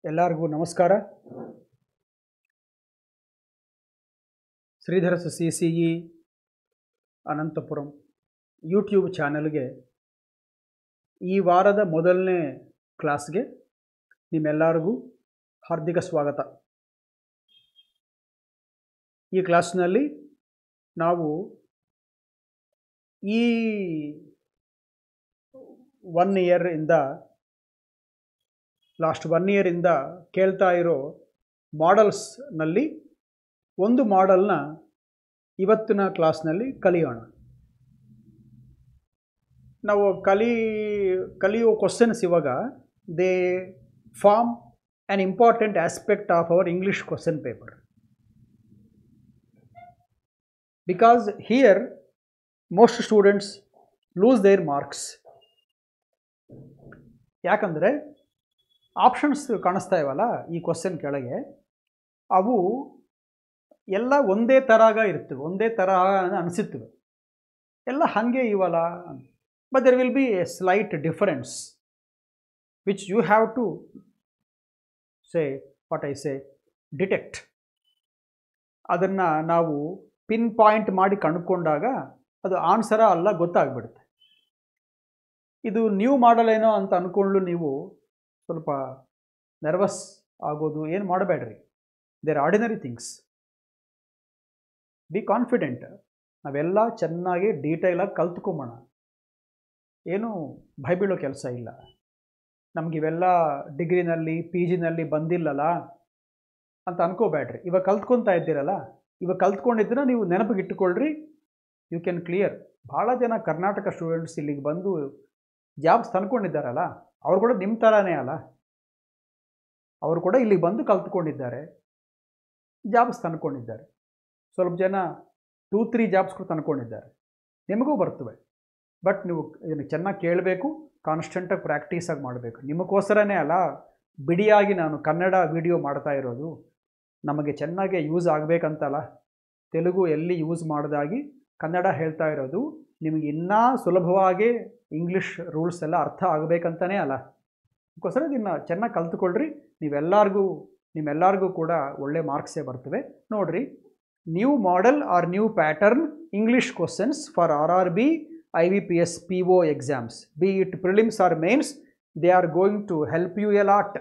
ಎಲ್ಲರಿಗೂ ನಮಸ್ಕಾರ. Shridhara CCE Anantapuram YouTube ಚಾನೆಲ್ಗೆ ಈ ವಾರದ ಮೊದಲನೇ ಕ್ಲಾಸ್ಗೆ ನಿಮ್ಮೆಲ್ಲರಿಗೂ ಹಾರ್ದಿಕ ಸ್ವಾಗತ. ಈ ಕ್ಲಾಸ್ನಲ್ಲಿ ನಾವು ಈ 1 year ಇಂದ ಲಾಸ್ಟ್ 1 year ಇಂದ ಕೇಳ್ತಾ ಇರೋ ಮಾಡೆಲ್ಸ್ನಲ್ಲಿ ಒಂದು ಮಾಡೆಲ್ನ ಇವತ್ತಿನ ಕ್ಲಾಸ್ನಲ್ಲಿ ಕಲಿಯೋಣ. ನಾವು ಕಲಿಯೋ ಕ್ವಶನ್ಸ್ ಇವಾಗ they form an important aspect of our English question paper. Because here most students lose their marks. ಯಾಕಂದರೆ ಆಪ್ಷನ್ಸ್ ಕಾಣಿಸ್ತಾ ಇವಲ್ಲ ಈ ಕ್ವಶನ್ ಕೆಳಗೆ, ಅವು ಎಲ್ಲ ಒಂದೇ ಥರಾಗ ಇರ್ತವೆ, ಒಂದೇ ತರಹ ಅನಿಸುತ್ತವೆ, ಎಲ್ಲ ಹಾಗೆ ಇವಲ್ಲ. But there will be a slight difference which you have to detect. ಅದನ್ನು ನಾವು ಪಿನ್ ಪಾಯಿಂಟ್ ಮಾಡಿ ಕಂಡುಕೊಂಡಾಗ ಅದು ಆನ್ಸರ ಅಲ್ಲ ಗೊತ್ತಾಗ್ಬಿಡುತ್ತೆ. ಇದು ನ್ಯೂ ಮಾಡೆಲ್ ಏನೋ ಅಂತ ಅಂದ್ಕೊಂಡು ನೀವು ಸ್ವಲ್ಪ ನರ್ವಸ್ ಆಗೋದು ಏನು ಮಾಡಬೇಡ್ರಿ. They're ordinary things. Be confident. ನಾವೆಲ್ಲ ಚೆನ್ನಾಗಿ ಡೀಟೇಲಾಗಿ ಕಲ್ತ್ಕೊಂಬೋಣ. ಏನು ಭಯ ಬೀಳೋ ಕೆಲಸ ಇಲ್ಲ. ನಮಗಿವೆಲ್ಲ ಡಿಗ್ರಿನಲ್ಲಿ PGನಲ್ಲಿ ಬಂದಿಲ್ಲಲ್ಲ ಅಂತ ಅನ್ಕೋಬೇಡ್ರಿ. ಇವಾಗ ಕಲ್ತ್ಕೊತಾ ಇದ್ದೀರಲ್ಲ, ಇವಾಗ ಕಲ್ತ್ಕೊಂಡಿದ್ರೆ ನೀವು ನೆನಪಿಗಿಟ್ಟುಕೊಳ್ಳ್ರಿ. You can clear. ಭಾಳ ಜನ ಕರ್ನಾಟಕ ಸ್ಟೂಡೆಂಟ್ಸ್ ಇಲ್ಲಿಗೆ ಬಂದು ಜಾಬ್ಸ್ ತಂದ್ಕೊಂಡಿದ್ದಾರಲ್ಲ, ಅವ್ರು ಕೂಡ ನಿಮ್ಮ ಥರನೇ ಅಲ್ಲ. ಅವರು ಕೂಡ ಇಲ್ಲಿಗೆ ಬಂದು ಕಲ್ತ್ಕೊಂಡಿದ್ದಾರೆ, ಜಾಬ್ಸ್ ತಂದ್ಕೊಂಡಿದ್ದಾರೆ. ಸ್ವಲ್ಪ ಜನ 2-3 ಜಾಬ್ಸ್ಗಳು ತಂದ್ಕೊಂಡಿದ್ದಾರೆ. ನಿಮಗೂ ಬರ್ತವೆ. ಬಟ್ ನೀವು ಇದನ್ನು ಚೆನ್ನಾಗಿ ಕೇಳಬೇಕು, ಕಾನ್ಸ್ಟೆಂಟಾಗಿ ಪ್ರಾಕ್ಟೀಸಾಗಿ ಮಾಡಬೇಕು. ನಿಮಗೋಸ್ಕರನೇ ಅಲ್ಲ ಬಿಡಿಯಾಗಿ ನಾನು ಕನ್ನಡ ವಿಡಿಯೋ ಮಾಡ್ತಾ ಇರೋದು. ನಮಗೆ ಚೆನ್ನಾಗಿ ಯೂಸ್ ಆಗಬೇಕಂತಲ್ಲ, ತೆಲುಗು ಎಲ್ಲಿ ಯೂಸ್ ಮಾಡಿದಾಗಿ ಕನ್ನಡ ಹೇಳ್ತಾ ಇರೋದು. ನಿಮಗೆ ಇನ್ನೂ ಸುಲಭವಾಗಿ ಇಂಗ್ಲೀಷ್ ರೂಲ್ಸ್ ಎಲ್ಲ ಅರ್ಥ ಆಗಬೇಕಂತಲೇ ಅಲ್ಲ. ಅದಕ್ಕೋಸ್ಕರ ಇದನ್ನು ಚೆನ್ನಾಗಿ ಕಲ್ತ್ಕೊಳ್ರಿ. ನಿಮ್ಮೆಲ್ಲರಿಗೂ ಕೂಡ ಒಳ್ಳೆ ಮಾರ್ಕ್ಸೇ ಬರ್ತವೆ. ನೋಡಿರಿ, new model or new pattern English questions for RRB IBPS PO exams, be it prelims or mains, they are going to help you a lot.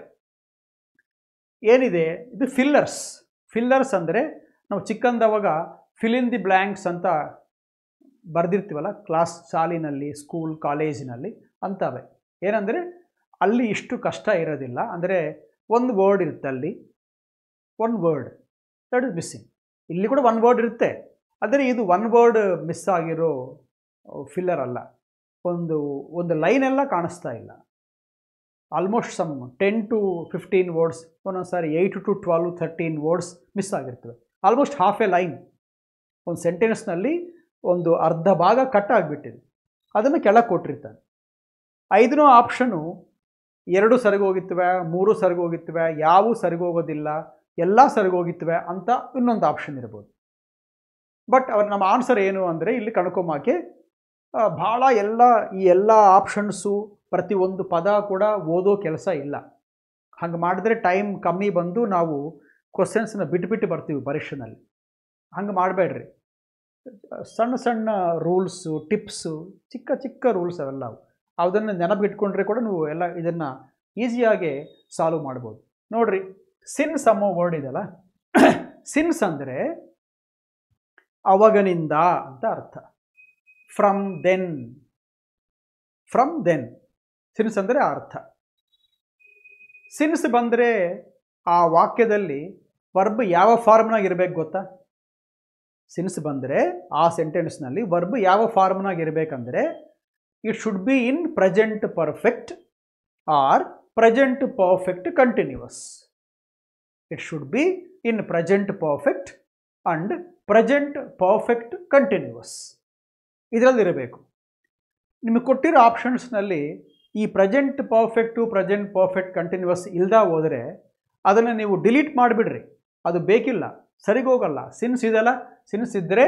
ಏನಿದೆ ಇದು ಫಿಲ್ಲರ್ಸ್. ಫಿಲ್ಲರ್ಸ್ ಅಂದರೆ ನಾವು ಚಿಕ್ಕಂದವಾಗ ಫಿಲ್ ಇನ್ ದಿ ಬ್ಲ್ಯಾಂಕ್ಸ್ ಅಂತ ಬರೆದಿರ್ತೀವಲ್ಲ class ಶಾಲಿನಲ್ಲಿ, school, ಕಾಲೇಜಿನಲ್ಲಿ ಅಂತವೆ. ಏನಂದರೆ ಅಲ್ಲಿ ಇಷ್ಟು ಕಷ್ಟ ಇರೋದಿಲ್ಲ. ಅಂದರೆ ಒಂದು ವರ್ಡ್ ಇರುತ್ತೆ, ಅಲ್ಲಿ ಒಂದು ವರ್ಡ್ ದಟ್ ಇಸ್ ಮಿಸ್ಸಿಂಗ್. ಇಲ್ಲಿ ಕೂಡ ಒಂದು ವರ್ಡ್ ಇರುತ್ತೆ, ಆದರೆ ಇದು ಒಂದು ವರ್ಡ್ ಮಿಸ್ ಆಗಿರೋ ಫಿಲ್ಲರ್ ಅಲ್ಲ. ಒಂದು ಲೈನೆಲ್ಲ ಕಾಣಿಸ್ತಾ ಇಲ್ಲ. ಆಲ್ಮೋಸ್ಟ್ ಸಮ್ 10 to 15 ವರ್ಡ್ಸ್, ಒಂದೊಂದು ಸಾರಿ 8 to 12, 13 ವರ್ಡ್ಸ್ ಮಿಸ್ ಆಗಿರ್ತವೆ. ಆಲ್ಮೋಸ್ಟ್ ಹಾಫ್ ಎ ಲೈನ್, ಒಂದು ಸೆಂಟೆನ್ಸ್ನಲ್ಲಿ ಒಂದು ಅರ್ಧ ಭಾಗ ಕಟ್ ಆಗಿಬಿಟ್ಟಿದೆ. ಅದನ್ನು ಕೆಳಗೆ ಕೊಟ್ಟಿರ್ತಾನೆ. 5 ಆಪ್ಷನು 2 ಸರಿಗೋಗಿತ್ತವೆ, 3 ಸರಿಗೋಗಿತ್ತವೆ, ಯಾವೂ ಸರಿಗೋಗೋದಿಲ್ಲ, ಎಲ್ಲ ಸರಿಗೋಗಿತ್ತವೆ ಅಂತ ಇನ್ನೊಂದು ಆಪ್ಷನ್ ಇರ್ಬೋದು. ಬಟ್ ನಮ್ಮ ಆನ್ಸರ್ ಏನು ಅಂದರೆ ಇಲ್ಲಿ ಕಣ್ಕೊಂಬಾಕೆ ಭಾಳ ಈ ಎಲ್ಲ ಆಪ್ಷನ್ಸು ಪ್ರತಿಯೊಂದು ಪದ ಕೂಡ ಓದೋ ಕೆಲಸ ಇಲ್ಲ. ಹಂಗೆ ಮಾಡಿದ್ರೆ ಟೈಮ್ ಕಮ್ಮಿ ಬಂದು ನಾವು ಕ್ವಶನ್ಸ್ನ ಬಿಟ್ಟು ಬರ್ತೀವಿ ಪರೀಕ್ಷೆನಲ್ಲಿ. ಹಂಗೆ ಮಾಡಬೇಡ್ರಿ. ಸಣ್ಣ ಸಣ್ಣ ರೂಲ್ಸು, ಟಿಪ್ಸು, ಚಿಕ್ಕ ರೂಲ್ಸ್ ಅವೆಲ್ಲ ಅದನ್ನು ನೆನಪಿಟ್ಕೊಂಡ್ರೆ ಕೂಡ ನೀವು ಎಲ್ಲ ಇದನ್ನು ಈಸಿಯಾಗಿ ಸಾಲ್ವ್ ಮಾಡ್ಬೋದು. ನೋಡಿರಿ, ಸಿನ್ಸ್ ಅನ್ನೋ ವರ್ಡ್ ಇದೆಯಲ್ಲ, ಸಿನ್ಸ್ ಅಂದರೆ ಅವಾಗನಿಂದ ಅಂತ ಅರ್ಥ. ಫ್ರಮ್ ದೆನ್ ಸಿನ್ಸ್ ಅಂದರೆ ಆ ಅರ್ಥ. ಸಿನ್ಸ್ ಬಂದರೆ ಆ ವಾಕ್ಯದಲ್ಲಿ ವರ್ಬ್ ಯಾವ ಫಾರ್ಮ್ನಾಗ ಇರಬೇಕು ಗೊತ್ತಾ? ಸಿನ್ಸ್ ಬಂದರೆ ಆ ಸೆಂಟೆನ್ಸ್ನಲ್ಲಿ ವರ್ಬ್ ಯಾವ ಫಾರ್ಮ್ನಾಗ ಇರಬೇಕಂದ್ರೆ it should be in present perfect or present perfect continuous. It should be in present perfect and present perfect continuous ಇದರಲ್ಲಿರಬೇಕು. ನಿಮಗೆ ಕೊಟ್ಟಿರೋ ಆಪ್ಷನ್ಸ್ನಲ್ಲಿ ಈ ಪ್ರೆಸೆಂಟ್ ಪರ್ಫೆಕ್ಟ್ ಕಂಟಿನ್ಯೂಸ್ ಇಲ್ದ ಹೋದರೆ ಅದನ್ನು ನೀವು ಡಿಲೀಟ್ ಮಾಡಿಬಿಡ್ರಿ. ಅದು ಬೇಕಿಲ್ಲ, ಸರಿಗೋಗಲ್ಲ. ಸಿನ್ಸ್ ಇದೆಲ್ಲ, ಸಿನ್ಸ್ ಇದ್ದರೆ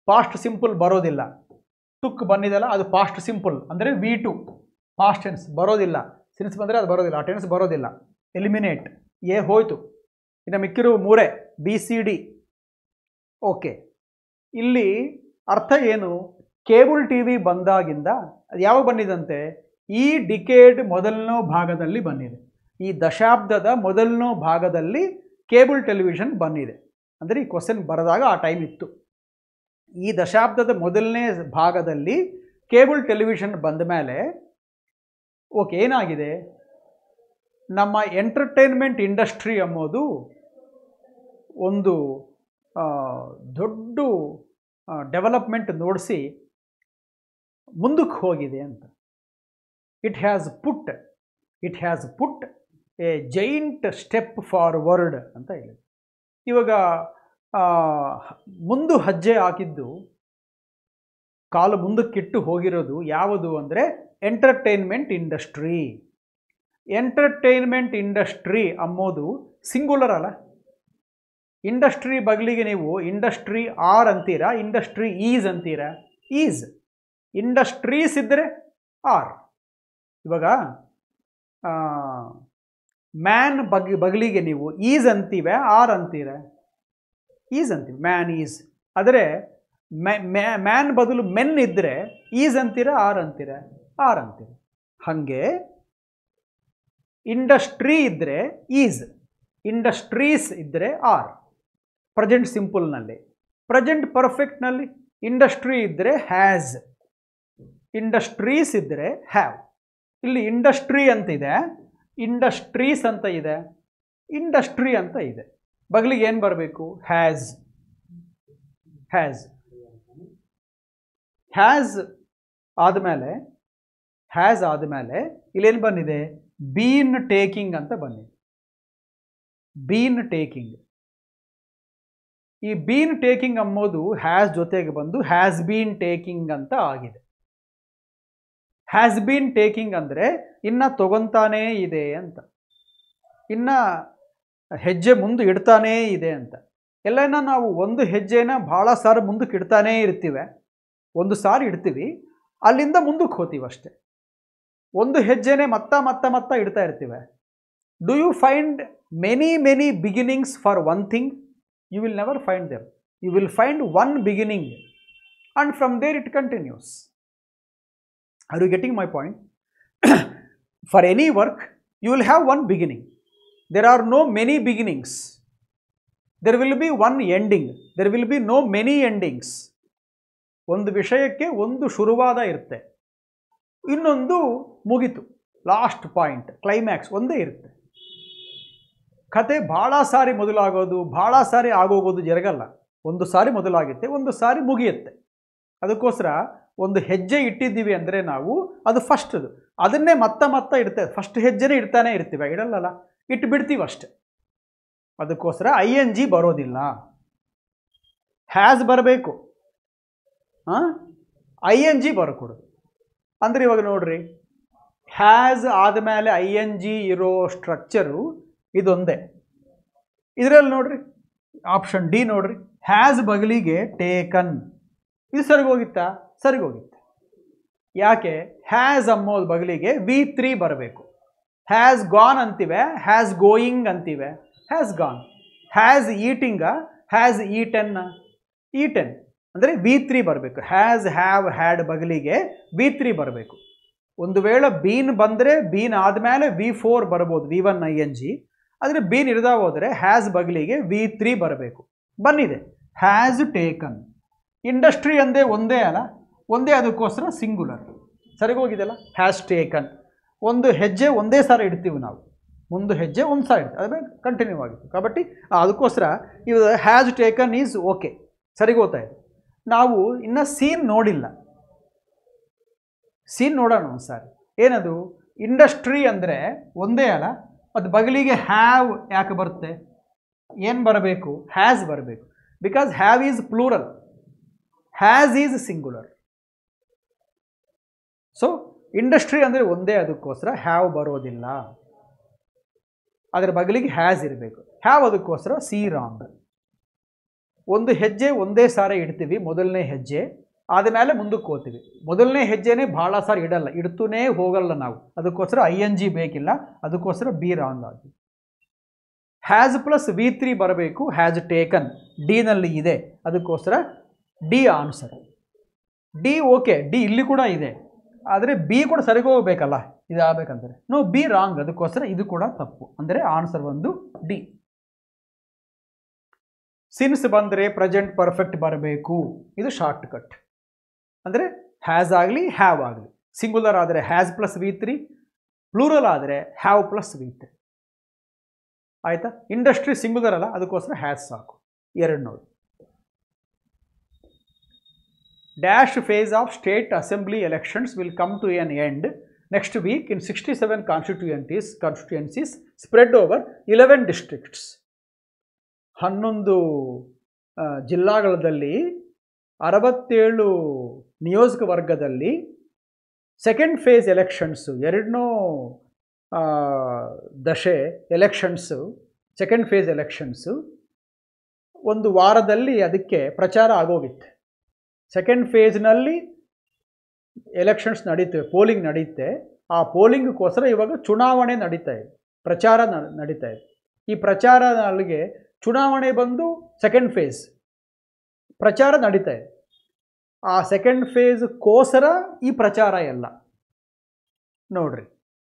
ಪಾಸ್ಟ್ ಸಿಂಪಲ್ ಬರೋದಿಲ್ಲ. ತುಕ್ ಬಂದಿದೆಲ್ಲ ಅದು ಪಾಸ್ಟ್ ಸಿಂಪಲ್ ಅಂದರೆ V2 ಪಾಸ್ಟ್ ಟೆನ್ಸ್ ಬರೋದಿಲ್ಲ. ಸಿನ್ಸ್ ಬಂದರೆ ಅದು ಬರೋದಿಲ್ಲ, ಆ ಟೆನ್ಸ್ ಬರೋದಿಲ್ಲ. ಎಲಿಮಿನೇಟ್. ಎ ಹೋಯಿತು, ಇನ್ನು ಮಿಕ್ಕಿರುವ ಮೂರೇ ಬಿ ಸಿ ಡಿ. ಓಕೆ, ಇಲ್ಲಿ ಅರ್ಥ ಏನು? ಕೇಬಲ್ ಟಿ ವಿ ಬಂದಾಗಿಂದ ಅದು ಯಾವಾಗ ಬಂದಿದಂತೆ? ಈ ಡಿಕೇಡ್ ಮೊದಲನೇ ಭಾಗದಲ್ಲಿ ಬಂದಿದೆ. ಈ ದಶಾಬ್ದದ ಮೊದಲನೇ ಭಾಗದಲ್ಲಿ ಕೇಬಲ್ ಟೆಲಿವಿಷನ್ ಬಂದಿದೆ. ಅಂದರೆ ಈ ಕ್ವಶನ್ ಬರೆದಾಗ ಆ ಟೈಮ್ ಇತ್ತು. ಈ ದಶಾಬ್ದದ ಮೊದಲನೇ ಭಾಗದಲ್ಲಿ ಕೇಬಲ್ ಟೆಲಿವಿಷನ್ ಬಂದ ಮೇಲೆ ಓಕೆ ಏನಾಗಿದೆ, ನಮ್ಮ ಎಂಟರ್ಟೈನ್ಮೆಂಟ್ ಇಂಡಸ್ಟ್ರಿ ಎಂಬುದು ಒಂದು ದೊಡ್ಡ ಡೆವಲಪ್ಮೆಂಟ್ ನೋಡಿಸಿ ಮುಂದಕ್ಕೆ ಹೋಗಿದೆ ಅಂತ. It has put a giant step forward ಅಂತ ಹೇಳಿ. ಇವಾಗ ಮುಂದು ಹೆಜ್ಜೆ ಹಾಕಿದ್ದು, ಕಾಲು ಮುಂದಕ್ಕಿಟ್ಟು ಹೋಗಿರೋದು ಯಾವುದು ಅಂದರೆ ಎಂಟರ್ಟೈನ್ಮೆಂಟ್ ಇಂಡಸ್ಟ್ರಿ. ಎಂಟರ್ಟೈನ್ಮೆಂಟ್ ಇಂಡಸ್ಟ್ರಿ ಅಂಬೋದು ಸಿಂಗುಲರ್ ಅಲ್ಲ. ಇಂಡಸ್ಟ್ರಿ ಬದಲಿಗೆ ನೀವು ಇಂಡಸ್ಟ್ರಿ ಆರ್ ಅಂತೀರಾ, ಇಂಡಸ್ಟ್ರಿ ಈಸ್ ಅಂತೀರಾ. ಈಸ್ ಇಂಡಸ್ಟ್ರೀಸ್ ಇದ್ದರೆ ಆರ್. ಇವಾಗ ಮ್ಯಾನ್ ಬಗಲಿಗೆ ನೀವು ಈಸ್ ಅಂತೀವೆ, ಆರ್ ಅಂತೀರ? ಈಸ್ ಅಂತೀವಿ, ಮ್ಯಾನ್ ಈಸ್. ಆದರೆ ಮ್ಯಾನ್ ಬದಲು ಮೆನ್ ಇದ್ದರೆ ಈಸ್ ಅಂತೀರ, ಆರ್ ಅಂತೀರ? ಆರ್ ಅಂತೀರ. ಹಾಗೆ ಇಂಡಸ್ಟ್ರಿ ಇದ್ದರೆ ಈಸ್, ಇಂಡಸ್ಟ್ರೀಸ್ ಇದ್ದರೆ ಆರ್. ಪ್ರೆಸೆಂಟ್ ಸಿಂಪಲ್ನಲ್ಲಿ. ಪ್ರೆಸೆಂಟ್ ಪರ್ಫೆಕ್ಟ್ನಲ್ಲಿ ಇಂಡಸ್ಟ್ರಿ ಇದ್ದರೆ ಹ್ಯಾಸ್, ಇಂಡಸ್ಟ್ರೀಸ್ ಇದ್ದರೆ ಹ್ಯಾವ್. ಇಲ್ಲಿ ಇಂಡಸ್ಟ್ರಿ ಅಂತಿದೆ, ಇಂಡಸ್ಟ್ರೀಸ್ ಅಂತ ಇದೆ, ಇಂಡಸ್ಟ್ರಿ ಅಂತ ಇದೆ. ಬಗಲಿಗೆ ಏನು ಬರಬೇಕು? ಹ್ಯಾಸ್. ಹ್ಯಾಸ್ ಆದಮೇಲೆ ಇಲ್ಲೇನು ಬಂದಿದೆ? ಬೀನ್ ಟೇಕಿಂಗ್ ಅಂತ ಬಂದಿದೆ. Been taking. ಈ ಬೀನ್ ಟೇಕಿಂಗ್ ಅಂಬೋದು ಹ್ಯಾಸ್ ಜೊತೆಗೆ ಬಂದು ಹ್ಯಾಸ್ ಬೀನ್ ಟೇಕಿಂಗ್ ಅಂತ ಆಗಿದೆ. ಹ್ಯಾಸ್ ಬೀನ್ ಟೇಕಿಂಗ್ ಅಂದರೆ ಇನ್ನು ತಗೊಂತಾನೇ ಇದೆ ಅಂತ, ಇನ್ನು ಹೆಜ್ಜೆ ಮುಂದೆ ಇಡ್ತಾನೇ ಇದೆ ಅಂತ. ಎಲ್ಲನ ನಾವು ಒಂದು ಹೆಜ್ಜೆನ ಭಾಳ ಸಾರಿ ಮುಂದಕ್ಕೆ ಇಡ್ತಾನೇ ಇರ್ತೀವಿ. ಒಂದು ಸಾರಿ ಇಡ್ತೀವಿ, ಅಲ್ಲಿಂದ ಮುಂದಕ್ಕೆ ಹೋಗ್ತೀವಿ ಅಷ್ಟೆ. ಒಂದು ಹೆಜ್ಜೆನೇ ಮತ್ತ ಇಡ್ತಾ ಇರ್ತೀವಿ. Do you find many beginnings for one thing? You will never find them. You will find one beginning and from there it continues. Are you getting my point? For any work, you will have one beginning. There are no many beginnings. There will be one ending. There will be no many endings. ಒಂದು ವಿಷಯಕ್ಕೆ ಒಂದು ಶುರುವಾದ ಇರುತ್ತೆ, ಇನ್ನೊಂದು ಮುಗಿತು, last point, climax ಒಂದೇ ಇರುತ್ತೆ. ಕತೆ ಭಾಳ ಸಾರಿ ಮೊದಲಾಗೋದು, ಭಾಳ ಸಾರಿ ಆಗೋಗೋದು ಜರಗಲ್ಲ. ಒಂದು ಸಾರಿ ಮೊದಲಾಗುತ್ತೆ, ಒಂದು ಸಾರಿ ಮುಗಿಯುತ್ತೆ. ಅದಕ್ಕೋಸ್ಕರ ಒಂದು ಹೆಜ್ಜೆ ಇಟ್ಟಿದ್ದೀವಿ ಅಂದರೆ ನಾವು ಅದು ಫಸ್ಟದು, ಅದನ್ನೇ ಮತ್ತ ಇಡ್ತೇವೆ. ಫಸ್ಟ್ ಹೆಜ್ಜೆನೇ ಇಡ್ತಾನೆ ಇರ್ತೀವಿ, ಇಡಲ್ಲಲ್ಲ, ಇಟ್ಟು ಬಿಡ್ತೀವಿ ಅಷ್ಟೆ. ಅದಕ್ಕೋಸ್ಕರ ING ಬರೋದಿಲ್ಲ, ಹ್ಯಾಸ್ ಬರಬೇಕು. ING ಬರಕೂಡದು. ಅಂದರೆ ಇವಾಗ ನೋಡ್ರಿ, ಹ್ಯಾಸ್ ಆದಮೇಲೆ ING ಇರೋ ಸ್ಟ್ರಕ್ಚರು ಇದೊಂದೇ. ಇದರಲ್ಲಿ ನೋಡ್ರಿ, ಆಪ್ಷನ್ ಡಿ ನೋಡ್ರಿ, ಹ್ಯಾಸ್ ಬಗಲಿಗೆ ಟೇಕನ್. ಇದು ಸರಿಗೋಗಿತ್ತಾ? ಸರಿಗೋಗಿತ್ತು. ಯಾಕೆ? ಹ್ಯಾಸ್ ಅಂಬೋದು ಬಗಲಿಗೆ V3 ಬರಬೇಕು. ಹ್ಯಾಸ್ ಗಾನ್ ಅಂತೀವೆ, ಹ್ಯಾಸ್ ಗೋಯಿಂಗ್ ಅಂತೀವೆ, has gone. Has eating, has eaten. Eaten ಅಂದರೆ V3 ಬರಬೇಕು. ಹ್ಯಾಸ್ ಹ್ಯಾವ್ ಹ್ಯಾಡ್ ಬಗಲಿಗೆ V3 ಬರಬೇಕು. ಒಂದು ವೇಳೆ ಬೀನ್ ಬಂದರೆ ಬೀನ್ ಆದಮೇಲೆ V4 ಬರ್ಬೋದು, V1 ING. ಆದರೆ ಬೀನ್ ಇರ್ದಾ ಹೋದರೆ ಹ್ಯಾಸ್ ಬಗಲಿಗೆ V3 ಬರಬೇಕು. ಬಂದಿದೆ, ಹ್ಯಾಸ್ ಟೇಕನ್. ಇಂಡಸ್ಟ್ರಿ ಅಂದೇ ಒಂದೇ ಅಲ್ಲ, ಒಂದೇ, ಅದಕ್ಕೋಸ್ಕರ ಸಿಂಗುಲರ್. ಸರಿಗೋಗಿದೆಯಲ್ಲ? Has taken. ಒಂದು ಹೆಜ್ಜೆ ಒಂದೇ ಸಾರಿ ಇಡ್ತೀವಿ ನಾವು, ಒಂದು ಹೆಜ್ಜೆ ಒಂದು ಸಾರಿ ಇಡ್ತೀವಿ, ಅದೇ ಕಂಟಿನ್ಯೂ ಆಗಿತ್ತು. కాబట్టి ಅದಕ್ಕೋಸ್ಕರ ಇದು ಹ್ಯಾಸ್ ಟೇಕನ್ ಈಸ್ ಓಕೆ, ಸರಿಗೋತಾ ಇದೆ. ನಾವು ಇನ್ನು ಸೀನ್ ನೋಡಿಲ್ಲ, ಸೀನ್ ನೋಡೋಣ ಒಂದು ಸಾರಿ. ಏನದು? ಇಂಡಸ್ಟ್ರಿ ಅಂದರೆ ಒಂದೇ ಅಲ್ಲ, ಅದು ಬಗಲಿಗೆ ಹ್ಯಾವ್ ಯಾಕೆ ಬರುತ್ತೆ? ಏನು ಬರಬೇಕು? ಹ್ಯಾಸ್ ಬರಬೇಕು. Because have is plural, has is singular. So industry ಅಂದರೆ ಒಂದೇ, ಅದಕ್ಕೋಸ್ಕರ ಹ್ಯಾವ್ ಬರೋದಿಲ್ಲ. ಅದರ ಬಗಲಿಗೆ ಹ್ಯಾಸ್ ಇರಬೇಕು. ಹ್ಯಾವ್ ಅದಕ್ಕೋಸ್ಕರ ಸಿ ರಾಂಗ್. ಒಂದು ಹೆಜ್ಜೆ ಒಂದೇ ಸಾರಿ ಇಡ್ತೀವಿ, ಮೊದಲನೇ ಹೆಜ್ಜೆ ಆದಮೇಲೆ ಮುಂದಕ್ಕೆ ಹೋಗ್ತೀವಿ. ಮೊದಲನೇ ಹೆಜ್ಜೆನೇ ಭಾಳ ಸಾರಿ ಇಡಲ್ಲ, ಇಡ್ತೂನೇ ಹೋಗಲ್ಲ ನಾವು. ಅದಕ್ಕೋಸ್ಕರ ING ಬೇಕಿಲ್ಲ, ಅದಕ್ಕೋಸ್ಕರ ಬಿ ರಾಂಗ್ ಆಗಿ. ಹ್ಯಾಸ್ ಪ್ಲಸ್ V3 ಬರಬೇಕು, ಹ್ಯಾಸ್ ಟೇಕನ್ ಡಿನಲ್ಲಿ ಇದೆ, ಅದಕ್ಕೋಸ್ಕರ D answer. D okay, D ಇಲ್ಲಿ ಕೂಡ ಇದೆ, ಆದರೆ ಬಿ ಕೂಡ ಸರಿಗೆ ಹೋಗ್ಬೇಕಲ್ಲ, ಇದಾಗಬೇಕಂದ್ರೆ ನೋ, ಬಿ ರಾಂಗ್, ಅದಕ್ಕೋಸ್ಕರ ಇದು ಕೂಡ ತಪ್ಪು. ಅಂದರೆ ಆನ್ಸರ್ ಒಂದು ಡಿ. ಸಿನ್ಸ್ ಬಂದರೆ ಪ್ರೆಸೆಂಟ್ ಪರ್ಫೆಕ್ಟ್ ಬರಬೇಕು, ಇದು ಶಾರ್ಟ್ ಕಟ್. ಅಂದರೆ ಹ್ಯಾಸ್ ಆಗಲಿ ಹ್ಯಾವ್ ಆಗಲಿ, ಸಿಂಗುಲರ್ ಆದರೆ ಹ್ಯಾಸ್ ಪ್ಲಸ್ V3, ಪ್ಲೂರಲ್ ಆದರೆ ಹ್ಯಾವ್ ಪ್ಲಸ್ V3. ಆಯಿತಾ? ಇಂಡಸ್ಟ್ರಿ ಸಿಂಗುಲರ್ ಅಲ್ಲ, ಅದಕ್ಕೋಸ್ಕರ ಹ್ಯಾಸ್ ಸಾಕು. ಎರಡು ನೋಡಿ. Dash phase of state assembly elections will come to an end next week in 67 constituencies spread over 11 districts. 11 ಜಿಲ್ಲಾಗಳಲ್ಲಿ 67 ನಿಯೋಜಕವರ್ಗದಲ್ಲಿ ಸೆಕೆಂಡ್ ಫೇಸ್ ಎಲೆಕ್ಷನ್ಸು, ಎರಡನೂ ದಶೆ ಎಲೆಕ್ಷನ್ಸು, ಸೆಕೆಂಡ್ ಫೇಸ್ ಎಲೆಕ್ಷನ್ಸು ಒಂದು ವಾರದಲ್ಲಿ ಅದಕ್ಕೆ ಪ್ರಚಾರ ಆಗೋಗಿತ್ತೆ. ಸೆಕೆಂಡ್ ಫೇಸ್ನಲ್ಲಿ ಎಲೆಕ್ಷನ್ಸ್ ನಡೀತವೆ, ಪೋಲಿಂಗ್ ನಡೆಯುತ್ತೆ. ಆ ಪೋಲಿಂಗ್ಗೋಸ್ಕರ ಇವಾಗ ಚುನಾವಣೆ ನಡೀತಾ ಇದೆ, ಪ್ರಚಾರ ನಡೀತಾ ಇದೆ. ಈ ಪ್ರಚಾರಗಳಿಗೆ ಚುನಾವಣೆ ಬಂದು ಸೆಕೆಂಡ್ ಫೇಸ್ ಪ್ರಚಾರ ನಡೀತಾ ಇದೆ. ಆ ಸೆಕೆಂಡ್ ಫೇಸ್ಗೋಸ್ಕರ ಈ ಪ್ರಚಾರ ಎಲ್ಲ ನೋಡ್ರಿ.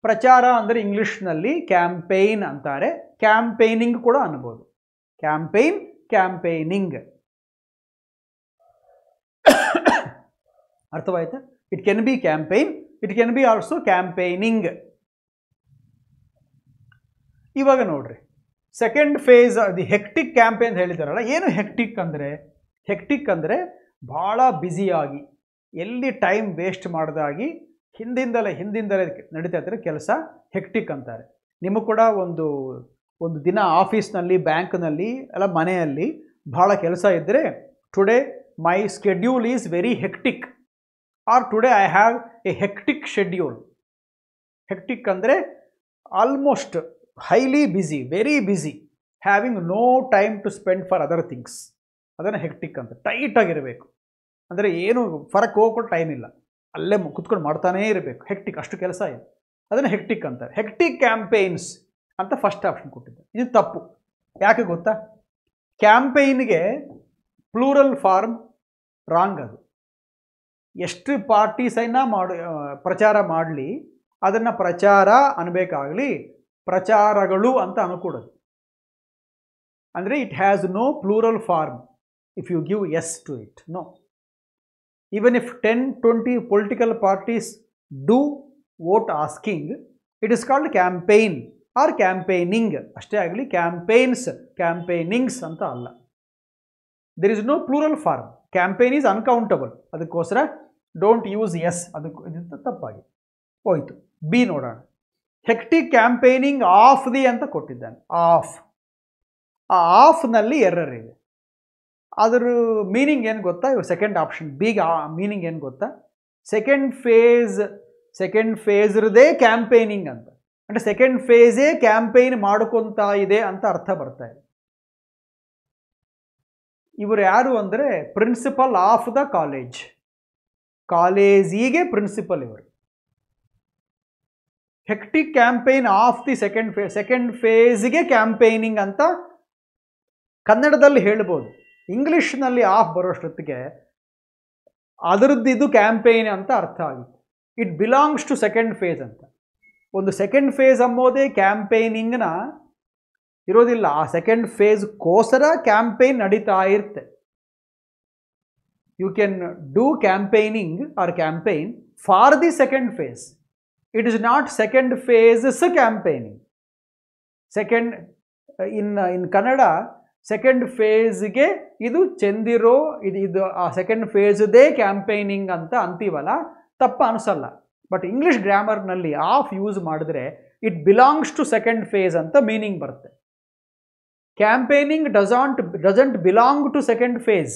ಪ್ರಚಾರ ಅಂದರೆ ಇಂಗ್ಲೀಷ್ನಲ್ಲಿ ಕ್ಯಾಂಪೇನ್ ಅಂತಾರೆ, ಕ್ಯಾಂಪೇನಿಂಗ್ ಕೂಡ ಅನ್ಬೋದು. ಕ್ಯಾಂಪೇನ್, ಕ್ಯಾಂಪೇನಿಂಗ್ ಅರ್ಥವಾಯ್ತಾ? It can be campaign, it can be also campaigning. ಇವಾಗ ನೋಡ್ರಿ, ಸೆಕೆಂಡ್ ಫೇಸ್ ಅದು ಹೆಕ್ಟಿಕ್ ಕ್ಯಾಂಪೇನ್ ಹೇಳಿದಾರಲ್ಲ, ಏನು ಹೆಕ್ಟಿಕ್ ಅಂದರೆ? ಹೆಕ್ಟಿಕ್ ಅಂದರೆ ಭಾಳ ಬ್ಯುಸಿಯಾಗಿ, ಎಲ್ಲಿ ಟೈಮ್ ವೇಸ್ಟ್ ಮಾಡಿದಾಗಿ ಹಿಂದಿಂದಲೇ ನಡೀತಾ ಇದ್ದರೆ ಕೆಲಸ ಹೆಕ್ಟಿಕ್ ಅಂತಾರೆ. ನಿಮಗೆ ಕೂಡ ಒಂದು ದಿನ ಆಫೀಸ್ನಲ್ಲಿ, ಬ್ಯಾಂಕ್ನಲ್ಲಿ ಅಲ್ಲ ಮನೆಯಲ್ಲಿ ಭಾಳ ಕೆಲಸ ಇದ್ದರೆ, today my schedule is very hectic, or today I have a hectic schedule. Hectic ಅಂದರೆ almost highly busy, very busy, having no time to spend for other things. ಅದನ್ನು ಹೆಕ್ಟಿಕ್ ಅಂತ. ಟೈಟಾಗಿರಬೇಕು, ಅಂದರೆ ಏನು ಫರಕ್ ಹೋಗ್ಕೊಂಡು ಟೈಮ್ ಇಲ್ಲ, ಅಲ್ಲೇ ಕುತ್ಕೊಂಡು ಮಾಡ್ತಾನೇ ಇರಬೇಕು. ಹೆಕ್ಟಿಕ್, ಅಷ್ಟು ಕೆಲಸ ಇದೆ, ಅದನ್ನು ಹೆಕ್ಟಿಕ್ ಅಂತಾರೆ. ಹೆಕ್ಟಿಕ್ ಕ್ಯಾಂಪೇನ್ಸ್ ಅಂತ ಫಸ್ಟ್ ಆಪ್ಷನ್ ಕೊಟ್ಟಿದ್ದಾರೆ. ಇದು ತಪ್ಪು. ಯಾಕೆ ಗೊತ್ತಾ? ಕ್ಯಾಂಪೇನ್ಗೆ ಪ್ಲೂರಲ್ ಫಾರ್ಮ್ ರಾಂಗ್. ಅದು ಎಷ್ಟು ಪಾರ್ಟೀಸನ್ನು ಪ್ರಚಾರ ಮಾಡಲಿ ಅದನ್ನು ಪ್ರಚಾರ ಅನ್ಬೇಕಾಗಲಿ, ಪ್ರಚಾರಗಳು ಅಂತ ಅನ್ಕೊಡೋದು. ಅಂದರೆ it has no plural form if you give S to it. No. Even if 10-20 political parties do vote asking, it is called campaign or campaigning. ಅಷ್ಟೇ ಆಗಲಿ, ಕ್ಯಾಂಪೇನ್ಸ್, ಕ್ಯಾಂಪೇನಿಂಗ್ಸ್ ಅಂತ ಅಲ್ಲ. There is no plural form. Campaign is uncountable, ಅದಕ್ಕೋಸ್ಕರ don't use S. ಅದಕ್ಕೆ ಇದು ತಪ್ಪಾಗಿ ಹೋಯಿತು. B ನೋಡೋಣ. ಹೆಕ್ಟಿಕ್ ಕ್ಯಾಂಪೇನಿಂಗ್ ಆಫ್ ದಿ ಅಂತ ಕೊಟ್ಟಿದ್ದಾನೆ. ಆಫ್, ಆ ಆಫ್ನಲ್ಲಿ ಎರರ್ ಇದೆ. ಅದರ ಮೀನಿಂಗ್ ಏನು ಗೊತ್ತಾ? ಇವಾಗ ಸೆಕೆಂಡ್ ಆಪ್ಷನ್ ಬಿಗೆ ಮೀನಿಂಗ್ ಏನು ಗೊತ್ತಾ? ಸೆಕೆಂಡ್ ಫೇಸ್ರದೇ ಕ್ಯಾಂಪೇನಿಂಗ್ ಅಂತ. ಅಂದರೆ ಸೆಕೆಂಡ್ ಫೇಸೇ ಕ್ಯಾಂಪೇನ್ ಮಾಡ್ಕೊತಾ ಇದೆ ಅಂತ ಅರ್ಥ ಬರ್ತಾ ಇದೆ. ಇವರು ಯಾರು ಅಂದರೆ ಪ್ರಿನ್ಸಿಪಲ್ ಆಫ್ ದ ಕಾಲೇಜ್, ಕಾಲೇಜಿಗೆ ಪ್ರಿನ್ಸಿಪಲ್ ಇವರು. Hectic campaign of the second ಫೇಸ್ಗೆ ಕ್ಯಾಂಪೇನಿಂಗ್ ಅಂತ ಕನ್ನಡದಲ್ಲಿ ಹೇಳ್ಬೋದು. ಇಂಗ್ಲೀಷ್ನಲ್ಲಿ ಆಫ್ ಬರೋಷ್ಟೊತ್ತಿಗೆ ಅದರದ್ದು ಇದು ಕ್ಯಾಂಪೇನ್ ಅಂತ ಅರ್ಥ ಆಗಿತ್ತು. It belongs to second phase ಅಂತ. ಒಂದು ಸೆಕೆಂಡ್ ಫೇಸ್ ಅಂಬೋದೇ ಕ್ಯಾಂಪೇನಿಂಗ್ನ ಇರೋದಿಲ್ಲ. ಆ ಸೆಕೆಂಡ್ ಫೇಸ್ಗೋಸ್ಕರ ಕ್ಯಾಂಪೇನ್ ನಡೀತಾ ಇರುತ್ತೆ. You can do campaigning or campaign for the second phase. It is not second phases campaigning. Second in Kannada second ಫೇಸ್ಗೆ ಇದು ಚೆಂದಿರೋ ಇದು ಆ ಸೆಕೆಂಡ್ ಫೇಸ್ದೇ ಕ್ಯಾಂಪೇನಿಂಗ್ ಅಂತ ಅಂತೀವಲ್ಲ, ತಪ್ಪ ಅನಿಸಲ್ಲ. ಬಟ್ ಇಂಗ್ಲೀಷ್ ಗ್ರಾಮರ್ನಲ್ಲಿ ಆಫ್ ಯೂಸ್ ಮಾಡಿದ್ರೆ it belongs to second phase ಅಂತ ಮೀನಿಂಗ್ ಬರುತ್ತೆ. Campaigning doesn't belong to second phase.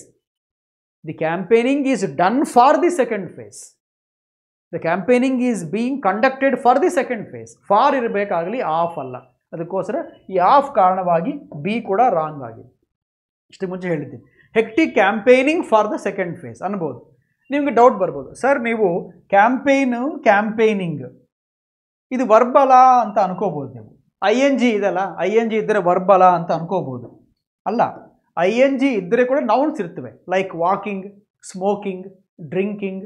The campaigning is done for the second phase. The campaigning is being conducted for the second phase. For ಇರಬೇಕಾಗಲಿ, of ಅಲ್ಲ. ಅದಕ್ಕೋಸ್ಕರ ಈ of ಕಾರಣವಾಗಿ B ಕೂಡ wrong ಆಗಿದೆ. ಇಷ್ಟು ಮುಂಚೆ ಹೇಳಿದ್ದೀನಿ. Hectic campaigning for the second phase ಅನ್ಬೋದು. ನಿಮಗೆ ಡೌಟ್ ಬರ್ಬೋದು, ಸರ್ ನೀವು ಕ್ಯಾಂಪೇನಿಂಗ್ ಇದು ವರ್ಬಲ ಅಂತ ಅನ್ಕೋಬೋದು ನೀವು. ಐ ಎನ್ ಜಿ ಇದಲ್ಲ, ಐ ಎನ್ ಜಿ ಇದ್ದರೆ ವರ್ಬ್ ಅಲ್ಲ ಅಂತ ಅನ್ಕೋಬೋದು. ಅಲ್ಲ, ಐ ಎನ್ ಜಿ ಇದ್ದರೆ ಕೂಡ ನೌನ್ಸ್ ಇರ್ತವೆ. ಲೈಕ್ ವಾಕಿಂಗ್, ಸ್ಮೋಕಿಂಗ್, ಡ್ರಿಂಕಿಂಗ್,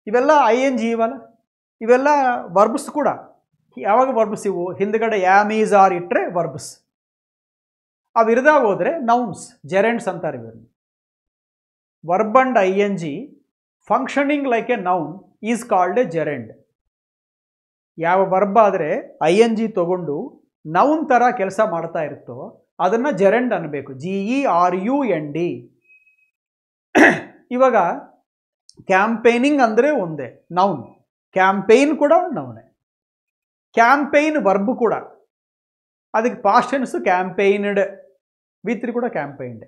ಇವೆಲ್ಲ ಐ ಎನ್ ಜಿ ಇವಲ್ಲ, ಇವೆಲ್ಲ ವರ್ಬ್ಸ್ ಕೂಡ. ಯಾವಾಗ ವರ್ಬ್ಸ್ ಇವು? ಹಿಂದ್ಗಡೆ ಆಮ್, ಈಸ್, ಆರ್ ಇಟ್ಟರೆ ವರ್ಬ್ಸ್. ಅವು ಇರದಾಗ ಹೋದರೆ ನೌನ್ಸ್, ಜೆರೆಂಡ್ಸ್ ಅಂತಾರೆ ಇವರು. Verb and I N G functioning like a noun is called a gerund. ಯಾವ ವರ್ಬ್ ಆದರೆ ಐ ಎನ್ ಜಿ ತಗೊಂಡು ನೌನ್ ಥರ ಕೆಲಸ ಮಾಡ್ತಾ ಇರುತ್ತೋ ಅದನ್ನು ಜೆರೆಂಡ್ ಅನ್ನಬೇಕು. GERUND. ಇವಾಗ ಕ್ಯಾಂಪೇನಿಂಗ್ ಅಂದರೆ ಒಂದೇ ನೌನ್, ಕ್ಯಾಂಪೇನ್ ಕೂಡ ನೌನೇ. ಕ್ಯಾಂಪೇನ್ ವರ್ಬ್ ಕೂಡ, ಅದಕ್ಕೆ ಪಾಸ್ಟ್ ಟೆನ್ಸ್ ಕ್ಯಾಂಪೇನ್ಡ್, V3 ಕೂಡ ಕ್ಯಾಂಪೇನ್ಡ್.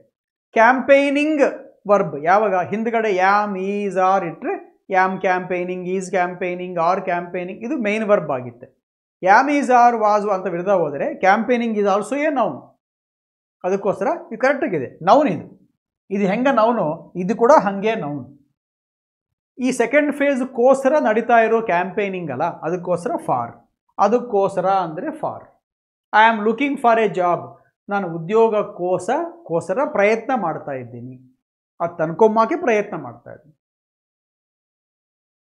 ಕ್ಯಾಂಪೇನಿಂಗ್ ವರ್ಬ್ ಯಾವಾಗ? ಹಿಂದ್ಗಡೆ ಆಮ್, ಈಸ್, ಆರ್ ಇಟ್ಟರೆ am campaigning, is campaigning, are campaigning, ಇದು ಮೇನ್ ವರ್ಬ್ ಆಗಿತ್ತೆ. ಆಮ್, ಈಸ್, ಆರ್, ವಾಸು ಅಂತ ವಿರುದ್ಧ ಹೋದರೆ campaigning is also a noun. ಅದಕ್ಕೋಸ್ಕರ ಇದು ಕರೆಕ್ಟಾಗಿದೆ, ನೌನ್ ಇದು. ಇದು ಹೆಂಗೆ ನೌನು, ಇದು ಕೂಡ ಹಾಗೆ ನೌನ್. ಈ ಸೆಕೆಂಡ್ ಫೇಸ್ಗೋಸ್ಕರ ನಡೀತಾ ಇರೋ ಕ್ಯಾಂಪೇನಿಂಗ್ ಅಲ್ಲ, ಅದಕ್ಕೋಸ್ಕರ ಫಾರ್. ಅದಕ್ಕೋಸ್ಕರ ಅಂದರೆ for. I am looking for A job, ನಾನು ಉದ್ಯೋಗಕ್ಕೋಸ್ಕರ ಪ್ರಯತ್ನ ಮಾಡ್ತಾ ಇದ್ದೀನಿ, ಅದು ತನ್ಕೊಂಬಾಕೆ ಪ್ರಯತ್ನ ಮಾಡ್ತಾ ಇದ್ದೀನಿ.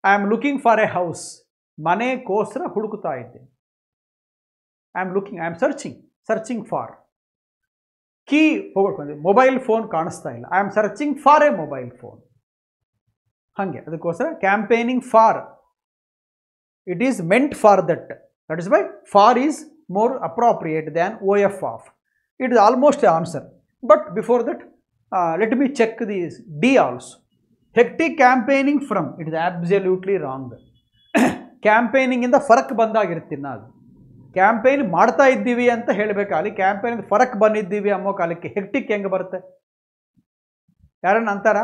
I am looking for a house, ಮನೆಗೋಸ್ಕರ ಹುಡುಕ್ತಾ ಇದ್ದೀನಿ. I am searching for. Key ಹೋಗ್ಕೊಂಡು ಮೊಬೈಲ್ ಫೋನ್ ಕಾಣಿಸ್ತಾ ಇಲ್ಲ, I am searching for a mobile phone. ಹಾಗೆ ಅದಕ್ಕೋಸ್ಕರ campaigning for, it is meant for that. That is why for is more appropriate than OF of. It is almost an answer. But before that, let me check this D also. Hectic campaigning from, it is absolutely wrong. Campaigning ಇಂದ ಫರಕ್ ಬಂದಾಗಿರ್ತೀನಿ ನಾನು. Campaign ಮಾಡ್ತಾ ಇದ್ದೀವಿ ಅಂತ ಹೇಳಬೇಕಾಗಲಿ, ಕ್ಯಾಂಪೇನಿಂದ ಫರಕ್ ಬಂದಿದ್ದೀವಿ ಅನ್ನೋ ಕಾಲಕ್ಕೆ hectic ಹೆಂಗೆ ಬರುತ್ತೆ? ಯಾರನ್ನ ಅಂತಾರ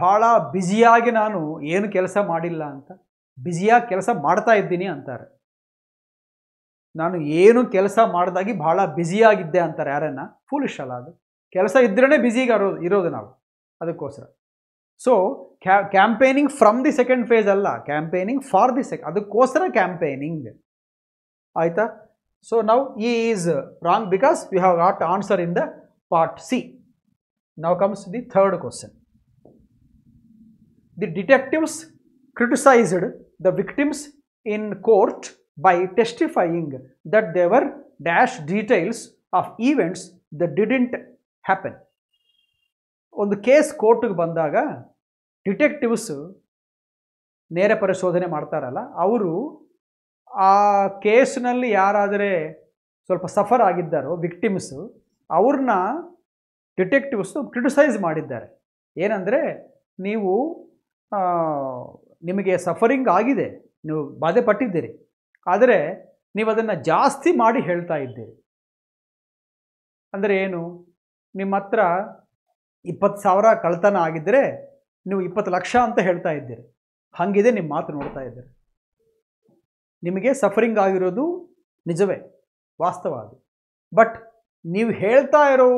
ಭಾಳ ಬ್ಯುಸಿಯಾಗಿ ನಾನು ಏನು ಕೆಲಸ ಮಾಡಿಲ್ಲ ಅಂತ, ಬ್ಯುಸಿಯಾಗಿ ಕೆಲಸ ಮಾಡ್ತಾ ಇದ್ದೀನಿ ಅಂತಾರೆ. ನಾನು ಏನು ಕೆಲಸ ಮಾಡಿದಾಗಿ ಭಾಳ ಬ್ಯುಸಿಯಾಗಿದ್ದೆ ಅಂತಾರೆ ಯಾರನ್ನ? ಫೂಲಿಶ್ ಅಲ್ಲ ಅದು. ಕೆಲಸ ಇದ್ರೇ ಬ್ಯುಸಿಗೆ ಇರೋದು ನಾವು, ಅದಕ್ಕೋಸ್ಕರ. So campaigning from the second face ಅಲ್ಲ, ಕ್ಯಾಂಪೇನಿಂಗ್ ಫಾರ್ ದಿ ಅದಕ್ಕೋಸ್ಕರ ಕ್ಯಾಂಪೇನಿಂಗ್. ಆಯಿತಾ? So now is wrong because we have got answer in the part C. Now comes the third question. The detectives criticised the victims in court by testifying that there were dash details of events that didn't happen. ಒಂದು case ಕೋರ್ಟ್ಗೆ ಬಂದಾಗ detectives ನೇರ ಪರಿಶೋಧನೆ ಮಾಡ್ತಾರಲ್ಲ, ಅವರು ಆ ಕೇಸ್ನಲ್ಲಿ ಯಾರಾದರೆ ಸ್ವಲ್ಪ ಸಫರ್ ಆಗಿದ್ದಾರೋ ವಿಕ್ಟಿಮ್ಸು, ಅವ್ರನ್ನ ಡಿಟೆಕ್ಟಿವ್ಸು ಕ್ರಿಟಿಸೈಸ್ ಮಾಡಿದ್ದಾರೆ. ಏನಂದರೆ, ನೀವು ನಿಮಗೆ ಸಫರಿಂಗ್ ಆಗಿದೆ, ನೀವು ಬಾಧೆ ಪಟ್ಟಿದ್ದೀರಿ, ಆದರೆ ನೀವು ಅದನ್ನು ಜಾಸ್ತಿ ಮಾಡಿ ಹೇಳ್ತಾ ಇದ್ದೀರಿ. ಅಂದರೆ ಏನು? ನಿಮ್ಮ ಹತ್ರ 20,000 ಕಳ್ತನ ಆಗಿದ್ದರೆ ನೀವು 20 ಲಕ್ಷ ಅಂತ ಹೇಳ್ತಾ ಇದ್ದೀರಿ. ಹಾಗಿದೆ ನಿಮ್ಮ ಮಾತು ನೋಡ್ತಾ ಇದ್ದೀರಿ. ನಿಮಗೆ ಸಫರಿಂಗ್ ಆಗಿರೋದು ನಿಜವೇ, ವಾಸ್ತವ ಅದು. ಬಟ್ ನೀವು ಹೇಳ್ತಾ ಇರೋ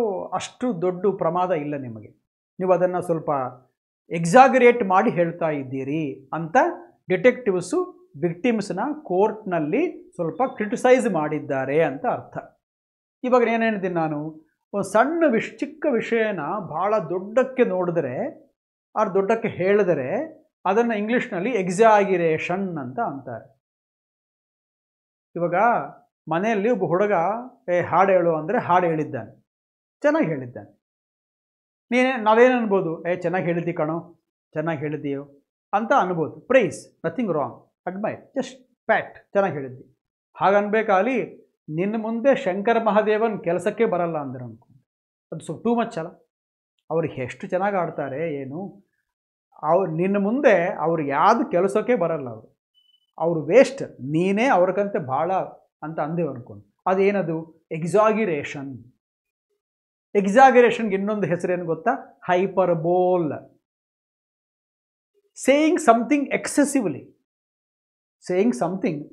ಅಷ್ಟು ದೊಡ್ಡ ಪ್ರಮಾದ ಇಲ್ಲ ನಿಮಗೆ, ನೀವು ಅದನ್ನು ಸ್ವಲ್ಪ ಎಕ್ಸಾಗರೇಟ್ ಮಾಡಿ ಹೇಳ್ತಾ ಇದ್ದೀರಿ ಅಂತ ಡಿಟೆಕ್ಟಿವ್ಸು ವಿಕ್ಟಿಮ್ಸ್ನ ಕೋರ್ಟ್ನಲ್ಲಿ ಸ್ವಲ್ಪ ಕ್ರಿಟಿಸೈಸ್ ಮಾಡಿದ್ದಾರೆ ಅಂತ ಅರ್ಥ. ಇವಾಗ ಏನು ಹೇಳ್ತೀನಿ ನಾನು, ಒಂದು ಸಣ್ಣ ಚಿಕ್ಕ ವಿಷಯನ ಭಾಳ ದೊಡ್ಡಕ್ಕೆ ನೋಡಿದ್ರೆ, ದೊಡ್ಡಕ್ಕೆ ಹೇಳಿದರೆ ಅದನ್ನು ಇಂಗ್ಲೀಷ್ನಲ್ಲಿ ಎಕ್ಸಾಗಿರೇಷನ್ ಅಂತ ಅಂತಾರೆ. ಇವಾಗ ಮನೆಯಲ್ಲಿ ಒಬ್ಬ ಹುಡುಗ ಹಾಡು ಹೇಳು ಅಂದರೆ ಹಾಡು ಹೇಳಿದ್ದಾನೆ, ಚೆನ್ನಾಗಿ ಹೇಳಿದ್ದಾನೆ. ನಾವೇನು ಅನ್ಬೋದು? ಚೆನ್ನಾಗಿ ಹೇಳಿದ್ದಿ ಕಣೋ, ಚೆನ್ನಾಗಿ ಹೇಳಿದ್ದೀಯೋ ಅಂತ ಅನ್ಬೋದು. Praise, nothing wrong, admire, just pat, ಚೆನ್ನಾಗಿ ಹೇಳಿದ್ದಿ. ಹಾಗನ್ಬೇಕಾಗಲಿ ನಿನ್ನ ಮುಂದೆ ಶಂಕರ ಮಹಾದೇವನ್ ಕೆಲಸಕ್ಕೆ ಬರಲ್ಲ ಅಂದ್ರೆ ಅನ್ಕೊಂಡು, ಅದು ಸ್ವಲ್ಪ ಟೂ ಮಚ್ ಅಲ್ಲ. ಅವ್ರಿಗೆ ಎಷ್ಟು ಚೆನ್ನಾಗಿ ಆಡ್ತಾರೆ ಏನು, ನಿನ್ನ ಮುಂದೆ ಅವ್ರು ಯಾವುದು ಕೆಲಸಕ್ಕೆ ಬರಲ್ಲ, ಅವರು ವೇಸ್ಟ್, ನೀನೇ ಅವ್ರಿಗಂತೆ ಭಾಳ ಅಂತ ಅಂದೇವು ಅನ್ಕೊಂಡು. ಅದೇನದು? ಎಕ್ಸಾಗಿರೇಷನ್. ಎಕ್ಸಾಗಿರೇಷನ್ಗೆ ಇನ್ನೊಂದು ಹೆಸರೇನು ಗೊತ್ತಾ? Hyperbole. Saying something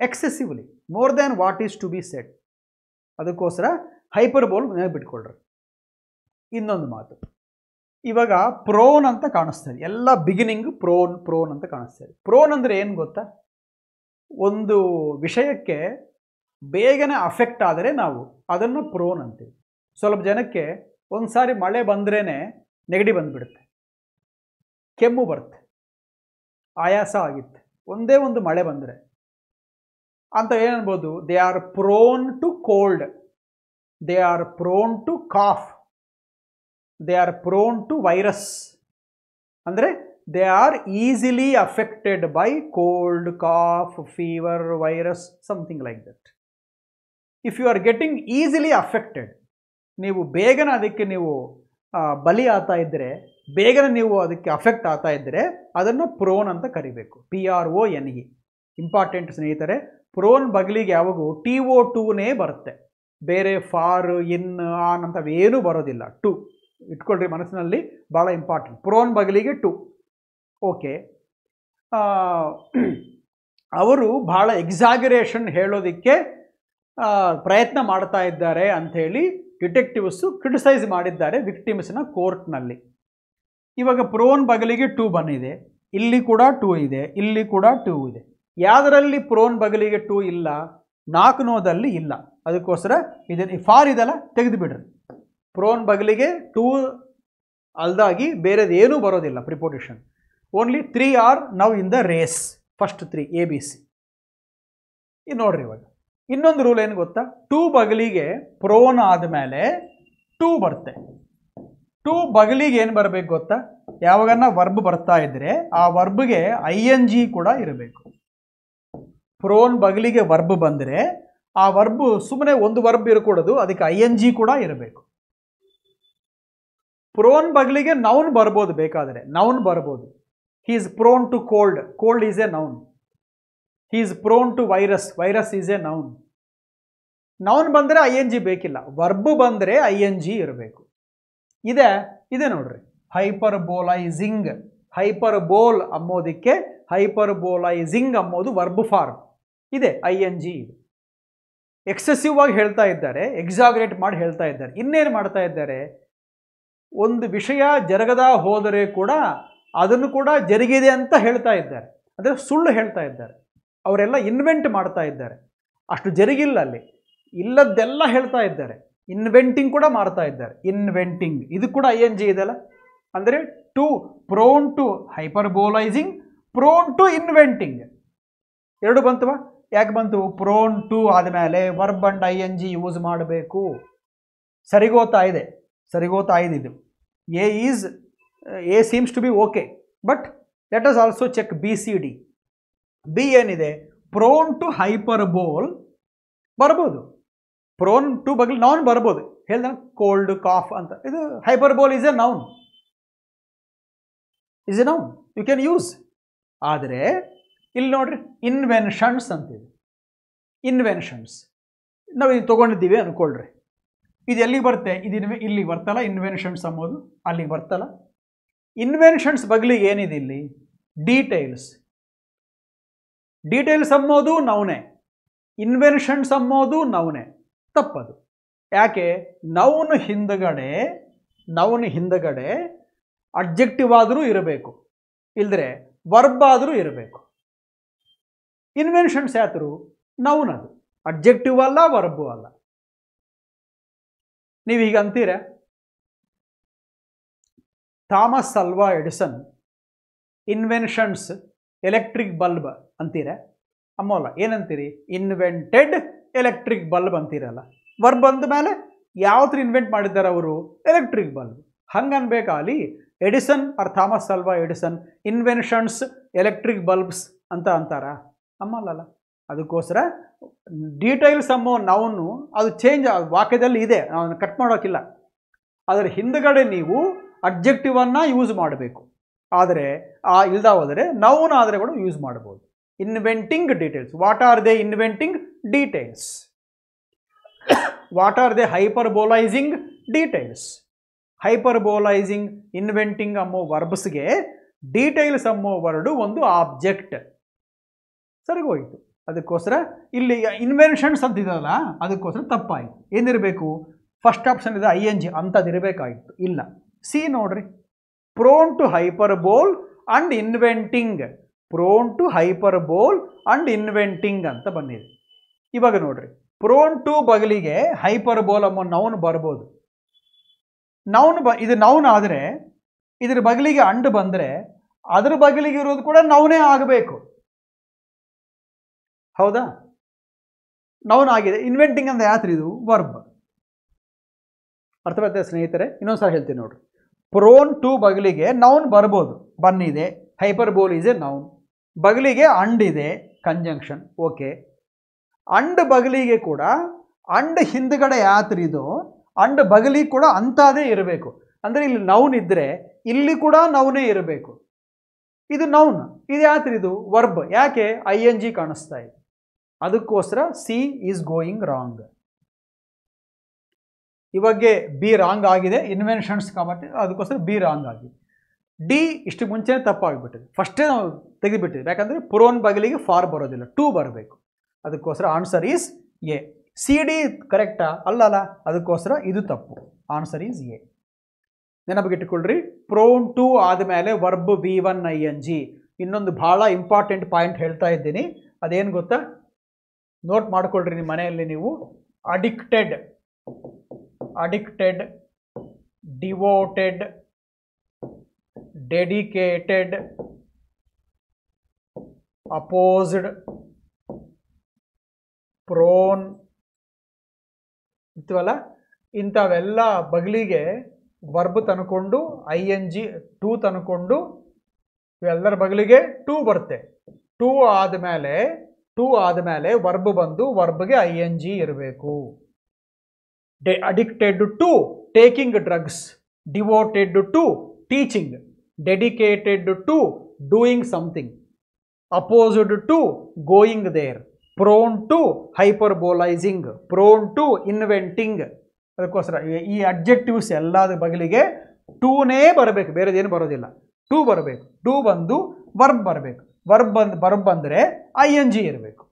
excessively, more than what is to be said. ಅದಕ್ಕೋಸ್ಕರ ಹೈಪರ್ಬೋಲ್ ಬಿಟ್ಕೊಳ್ರಿ. ಇನ್ನೊಂದು ಮಾತು, ಇವಾಗ ಪ್ರೋನ್ ಅಂತ ಕಾಣಿಸ್ತದೆ, ಎಲ್ಲ ಬಿಗಿನಿಂಗ್ ಪ್ರೋನ್ ಅಂತ ಕಾಣಿಸ್ತದೆ. ಪ್ರೋನ್ ಅಂದರೆ ಏನು ಗೊತ್ತಾ? ಒಂದು ವಿಷಯಕ್ಕೆ ಬೇಗನೆ ಅಫೆಕ್ಟ್ ಆದರೆ ನಾವು ಅದನ್ನು ಪ್ರೋನ್ ಅಂತೀವಿ. ಸ್ವಲ್ಪ ಜನಕ್ಕೆ ಒಂದು ಸಾರಿ ಮಳೆ ಬಂದ್ರೇ ನೆಗಡಿ ಬಂದುಬಿಡುತ್ತೆ, ಕೆಮ್ಮು ಬರುತ್ತೆ, ಆಯಾಸ ಆಗಿತ್ತೆ ಒಂದೇ ಒಂದು ಮಳೆ ಬಂದರೆ ಅಂತ ಏನನ್ಬೋದು, they are prone to cold, they are prone to cough, they are prone to virus. ಅಂದರೆ they are easily affected by cold, cough, fever, virus, something like that. If you are getting easily affected, ನೀವು ಬೇಗನೆ ಅದಕ್ಕೆ ನೀವು ಬಲಿ ಆಗ್ತಾ ಇದ್ದರೆ, ಬೇಗನೆ ನೀವು ಅದಕ್ಕೆ ಅಫೆಕ್ಟ್ ಆಗ್ತಾ ಇದ್ದರೆ ಅದನ್ನು ಪ್ರೋನ್ ಅಂತ ಕರಿಬೇಕು. PRONE. ಇಂಪಾರ್ಟೆಂಟ್ ಸ್ನೇಹಿತರೆ, ಪ್ರೋನ್ ಬಗಲಿಗೆ ಯಾವಾಗೂ TO2ನೇ ಬರುತ್ತೆ, ಬೇರೆ ಫಾರ್, ಇನ್, ಆನ್ ಅಂತವೇನೂ ಬರೋದಿಲ್ಲ. ಟು ಇಟ್ಕೊಳ್ರಿ ಮನಸ್ಸಿನಲ್ಲಿ, ಭಾಳ ಇಂಪಾರ್ಟೆಂಟ್. ಪ್ರೋನ್ ಬಗಲಿಗೆ ಟು. ಓಕೆ, ಅವರು ಭಾಳ ಎಕ್ಸಾಗರೇಷನ್ ಹೇಳೋದಕ್ಕೆ ಪ್ರಯತ್ನ ಮಾಡ್ತಾ ಇದ್ದಾರೆ ಅಂಥೇಳಿ ಡಿಟೆಕ್ಟಿವ್ಸು ಕ್ರಿಟಿಸೈಸ್ ಮಾಡಿದ್ದಾರೆ ವಿಕ್ಟಿಮ್ಸ್ನ ಕೋರ್ಟ್ನಲ್ಲಿ. ಇವಾಗ ಪ್ರೋನ್ ಬಗಲಿಗೆ 2 ಬಂದಿದೆ, ಇಲ್ಲಿ ಕೂಡ 2 ಇದೆ, ಇಲ್ಲಿ ಕೂಡ 2 ಇದೆ. ಯಾವುದರಲ್ಲಿ ಪ್ರೋನ್ ಬಗಲಿಗೆ 2 ಇಲ್ಲ? 4 ನೋದಲ್ಲಿ ಇಲ್ಲ. ಅದಕ್ಕೋಸ್ಕರ ಇದನ್ನು ಫಾರ್ ಇದೆಲ್ಲ ತೆಗೆದು ಬಿಡ್ರಿ. ಪ್ರೋನ್ ಬಗಲಿಗೆ 2 ಅಲ್ದಾಗಿ ಬೇರೆದು ಏನೂ ಬರೋದಿಲ್ಲ preposition. Only 3 are now in the race, first 3 ABC. ನೋಡ್ರಿ, ಇವಾಗ ಇನ್ನೊಂದು ರೂಲ್ ಏನು ಗೊತ್ತಾ? 2 ಬಗಲಿಗೆ ಪ್ರೋನ್ ಆದಮೇಲೆ 2 ಬರುತ್ತೆ. 2 ಬಗಲಿಗೆ ಏನು ಬರಬೇಕು ಗೊತ್ತಾ? ಯಾವಾಗನ್ನ ವರ್ಬ್ ಬರ್ತಾ ಇದ್ರೆ ಆ ವರ್ಬ್ಗೆ ING ಕೂಡ ಇರಬೇಕು. ಪ್ರೋನ್ ಬಗಲಿಗೆ ವರ್ಬ್ ಬಂದರೆ ಆ ವರ್ಬ್ ಸುಮ್ಮನೆ ಒಂದು ವರ್ಬ್ ಇರಕೂಡದು, ಅದಕ್ಕೆ ING ಕೂಡ ಇರಬೇಕು. ಪ್ರೋನ್ ಬಗಲಿಗೆ ನೌನ್ ಬರ್ಬೋದು, ಬೇಕಾದರೆ ನೌನ್ ಬರ್ಬೋದು. He is prone to cold, cold is a noun. He is prone to virus, virus is a noun. Noun ಬಂದರೆ ING ಬೇಕಿಲ್ಲ, ವರ್ಬ್ ಬಂದರೆ ING ಇರಬೇಕು. ಇದೆ ನೋಡ್ರಿ, ಹೈಪರ್ಬೋಲೈಸಿಂಗ್. ಹೈಪರ್ಬೋಲ್ ಅಂಬೋದಕ್ಕೆ ಹೈಪರ್ಬೋಲೈಸಿಂಗ್ ಅಂಬೋದು ವರ್ಬ್ ಫಾರ್ಮ್ ಇದೆ, ING ಇದೆ. ಎಕ್ಸೆಸಿವ್ ಆಗಿ ಹೇಳ್ತಾ ಇದ್ದಾರೆ, ಎಕ್ಸಾಗ್ರೇಟ್ ಮಾಡಿ ಹೇಳ್ತಾ ಇದ್ದಾರೆ. ಇನ್ನೇನು ಮಾಡ್ತಾ ಇದ್ದಾರೆ? ಒಂದು ವಿಷಯ ಜರಗದ ಹೋದರೆ ಕೂಡ ಅದನ್ನು ಕೂಡ ಜರುಗಿದೆ ಅಂತ ಹೇಳ್ತಾ ಇದ್ದಾರೆ. ಅಂದರೆ ಸುಳ್ಳು ಹೇಳ್ತಾ ಇದ್ದಾರೆ. ಅವರೆಲ್ಲ ಇನ್ವೆಂಟ್ ಮಾಡ್ತಾ ಇದ್ದಾರೆ. ಅಷ್ಟು ಜರುಗಿಲ್ಲ, ಅಲ್ಲಿ ಇಲ್ಲದ್ದೆಲ್ಲ ಹೇಳ್ತಾ ಇದ್ದಾರೆ. ಇನ್ವೆಂಟಿಂಗ್ ಕೂಡ ಮಾಡ್ತಾ ಇದ್ದಾರೆ. ಇನ್ವೆಂಟಿಂಗ್ ಇದು ಕೂಡ ING ಇದೆಲ್ಲ. ಅಂದರೆ to prone to hyperbolising, prone to inventing. ಎರಡು ಬಂತವಾ? ಯಾಕೆ ಬಂತು? ಪ್ರೋನ್ ಟು ಆದಮೇಲೆ ವರ್ಬ್ ಅಂಡ್ ING ಯೂಸ್ ಮಾಡಬೇಕು. ಸರಿಗೋತಾ ಇದೆ ಇದು. A seems to be okay, but let us also check BCD. B ಏನಿದೆ? ಪ್ರೋನ್ ಟು ಹೈಪರ್ಬೋಲ್ ಬರ್ಬೋದು, ಪ್ರೋನ್ ಟು ಬಗ್ಲಿ ನೌನ್ ಬರ್ಬೋದು. ಹೇಳ್ದ ಕೋಲ್ಡ್, ಕಾಫ್ ಅಂತ. ಇದು hyperbole is a noun, you can use. ಆದರೆ ಇಲ್ಲಿ ನೋಡ್ರಿ, ಇನ್ವೆನ್ಷನ್ಸ್ ಅಂತಿದೆ. ಇನ್ವೆನ್ಷನ್ಸ್ ನಾವು ಇದು ತೊಗೊಂಡಿದ್ದೀವಿ ಅಂದ್ಕೊಳ್ರಿ. ಇದು ಎಲ್ಲಿಗೆ ಬರುತ್ತೆ? ಇಲ್ಲಿಗೆ ಬರ್ತಲ್ಲ ಇನ್ವೆನ್ಷನ್ಸ್ ಅಂಬೋದು, ಅಲ್ಲಿಗೆ ಬರ್ತಲ್ಲ. ಇನ್ವೆನ್ಷನ್ಸ್ ಬಗ್ಲಿಗೆ ಏನಿದೆ ಇಲ್ಲಿ? ಡೀಟೇಲ್ಸ್. ಡೀಟೇಲ್ಸ್ ಅಂಬೋದು ನೌನೆ, ಇನ್ವೆನ್ಷನ್ಸ್ ಅಂಬೋದು ನೌನೆ. ತಪ್ಪದು. ಯಾಕೆ? ನೌನ್ ಹಿಂದಗಡೆ ಅಡ್ಜೆಕ್ಟಿವ್ ಆದರೂ ಇರಬೇಕು, ಇಲ್ಲದ್ರೆ ವರ್ಬ್ ಆದರೂ ಇರಬೇಕು. ಇನ್ವೆನ್ಷನ್ಸ್ ಯಾತ್ರು ನೌನ್, ಅದು ಅಡ್ಜೆಕ್ಟಿವ್ ಅಲ್ಲ, ವರ್ಬು ಅಲ್ಲ. ನೀವೀಗ ಅಂತೀರ Thomas Alva Edison inventions electric bulb ಅಂತೀರ? ಅಮ್ಮಲ್ಲ, ಏನಂತೀರಿ? ಇನ್ವೆಂಟೆಡ್ ಎಲೆಕ್ಟ್ರಿಕ್ ಬಲ್ಬ್ ಅಂತೀರಲ್ಲ. ವರ್ಬ್ ಅಂದ ಮೇಲೆ ಯಾವ್ದು ಇನ್ವೆಂಟ್ ಮಾಡಿದ್ದಾರೆ ಅವರು? Electric bulb. ಹಂಗನ್ಬೇಕಾಲಿ Edison or Thomas Alva Edison inventions electric bulbs ಅಂತ ಅಂತಾರ? ಅಮ್ಮಲ್ಲ. ಅದಕ್ಕೋಸ್ಕರ ಡೀಟೇಲ್ಸ್ ಅನ್ನೋ ನೌನು ಅದು ಚೇಂಜ್ ವಾಕ್ಯದಲ್ಲಿ ಇದೆ, ನಾವು ಕಟ್ ಮಾಡೋಕ್ಕಿಲ್ಲ. ಅದರ ಹಿಂದ್ಗಡೆ ನೀವು ಅಡ್ಜೆಕ್ಟಿವನ್ನು ಯೂಸ್ ಮಾಡಬೇಕು. ಆದರೆ ಇಲ್ದ ಹೋದರೆ ನೌನ್ ಆದರೆ ಕೂಡ ಯೂಸ್ ಮಾಡ್ಬೋದು. Inventing details. What are they inventing? Details. What are they hyperbolising? Details. Hyperbolising, inventing ಅನ್ನೋ ವರ್ಬ್ಸ್ಗೆ ಡೀಟೇಲ್ಸ್ ಅನ್ನೋ ವರ್ಡು ಒಂದು ಆಬ್ಜೆಕ್ಟ್. ಸರಿಗೋಯ್ತು. ಅದಕ್ಕೋಸ್ಕರ ಇಲ್ಲಿ ಇನ್ವೆನ್ಷನ್ಸ್ ಅಂತಿದಲ್ಲ, ಅದಕ್ಕೋಸ್ಕರ ತಪ್ಪಾಯಿತು. ಏನಿರಬೇಕು? ಫಸ್ಟ್ ಆಪ್ಷನ್ ಇದೆ ING, ಅಂಥದ್ದಿರಬೇಕಾಗಿತ್ತು. ಇಲ್ಲ. ಸಿ ನೋಡ್ರಿ, prone to hyperbole and inventing. Prone to hyperbole and inventing ಅಂತ ಬಂದಿದೆ. ಇವಾಗ ನೋಡ್ರಿ, ಪ್ರೋನ್ ಟು ಬಗಲಿಗೆ ಹೈಪರ್ಬೋಲ್ ಅನ್ನೋ ನೌನ್ ಬರ್ಬೋದು. ಇದು ನೌನ್ ಆದರೆ ಇದ್ರ ಬಗಲಿಗೆ ಅಂಡ್ ಬಂದರೆ ಅದ್ರ ಬಗಲಿಗೆ ಇರೋದು ಕೂಡ ನೌನೇ ಆಗಬೇಕು. ಹೌದಾ? ನೌನ್ ಆಗಿದೆ. ಇನ್ವೆಂಟಿಂಗ್ ಅಂದ್ರೆ ಯಾತ್ರಿ ಇದು ವರ್ಬ್. ಅರ್ಥವಾಗ್ತದೆ ಸ್ನೇಹಿತರೆ? ಇನ್ನೊಂದ್ಸಲ ಹೇಳ್ತೀನಿ ನೋಡ್ರಿ. ಪ್ರೋನ್ ಟು ಬಗಲಿಗೆ ನೌನ್ ಬರ್ಬೋದು. ಬಂದಿದೆ, ಹೈಪರ್ಬೋಲ್ ಈಸ್ ಎ ನೌನ್. ಬಗಲಿಗೆ ಅಂಡ್ ಇದೆ, ಕಂಜಂಕ್ಷನ್. ಓಕೆ. ಅಂಡ್ ಬಗಲಿಗೆ ಕೂಡ ಅಂಡ್ ಹಿಂದ್ಗಡೆ ಯಾತ್ರಿದು ಅಂಡ್ ಬಗಲಿಗೆ ಕೂಡ ಅಂತಾದೇ ಇರಬೇಕು. ಅಂದರೆ ಇಲ್ಲಿ ನೌನ್ ಇದ್ದರೆ ಇಲ್ಲಿ ಕೂಡ ನೌನೇ ಇರಬೇಕು. ಇದು ನೌನ್. ಇದು ಯಾತ್ರಿದು ವರ್ಬ್. ಯಾಕೆ ING ಕಾಣಿಸ್ತಾ ಇದೆ? ಅದಕ್ಕೋಸ್ಕರ ಸಿ ಈಸ್ ಗೋಯಿಂಗ್ ರಾಂಗ್. ಇವಾಗೆ ಬಿ ರಾಂಗ್ ಆಗಿದೆ, ಇನ್ವೆನ್ಷನ್ಸ್ కాబట్టి ಅದಕ್ಕೋಸ್ಕರ ಬಿ ರಾಂಗ್ ಆಗಿದೆ. ಡಿ ಇಷ್ಟು ಮುಂಚೆನೇ ತಪ್ಪಾಗಿಬಿಟ್ಟಿದೆ. ಫಸ್ಟೇ ನಾವು ತೆಗೆದುಬಿಟ್ಟಿದ್ವಿ. ಯಾಕಂದರೆ ಪ್ರೋನ್ ಬಗಲಿಗೆ ಫಾರ್ ಬರೋದಿಲ್ಲ, ಟು ಬರಬೇಕು. ಅದಕ್ಕೋಸ್ಕರ answer is A. C D ಕರೆಕ್ಟಾ? ಅಲ್ಲಲ್ಲ, ಅದಕ್ಕೋಸ್ಕರ ಇದು ತಪ್ಪು. Answer is A. ನೆನಪಿಗಿಟ್ಟುಕೊಳ್ಳ್ರಿ, ಪ್ರೋನ್ ಟು ಆದಮೇಲೆ ವರ್ಬ್ V1 ING. ಇನ್ನೊಂದು ಭಾಳ ಇಂಪಾರ್ಟೆಂಟ್ ಪಾಯಿಂಟ್ ಹೇಳ್ತಾ ಇದ್ದೀನಿ. ಅದೇನು ಗೊತ್ತಾ? ನೋಟ್ ಮಾಡ್ಕೊಳ್ರಿ ನಿಮ್ಮ ಮನೆಯಲ್ಲಿ ನೀವು. Addicted, devoted, dedicated, opposed, prone ಇರ್ತವಲ್ಲ, ಇಂಥವೆಲ್ಲ ಬಗಲಿಗೆ ವರ್ಬ್ ತಂದ್ಕೊಂಡು ING ಟು ತಂದ್ಕೊಂಡು ಇವೆಲ್ಲರ ಬಗಲಿಗೆ ಟು ಬರುತ್ತೆ. ಟು ಆದಮೇಲೆ ವರ್ಬ್ ಬಂದು ವರ್ಬ್ಗೆ ING ಇರಬೇಕು. Addicted to taking drugs, devoted to teaching, dedicated to doing something, opposed to going there, prone to hyperbolising, prone to inventing. ಅದಕ್ಕೋಸ್ಕರ ಈ ಅಡ್ಜೆಕ್ಟಿವ್ಸ್ ಎಲ್ಲದ ಬಗಲಿಗೆ ಟೂನೇ ಬರಬೇಕು, ಬೇರೆದೇನು ಬರೋದಿಲ್ಲ. ಟು ಬರಬೇಕು. ಟು ಬಂದು ವರ್ಬ್ ಬರಬೇಕು. ವರ್ಬ್ ಬಂದರೆ ING ಇರಬೇಕು.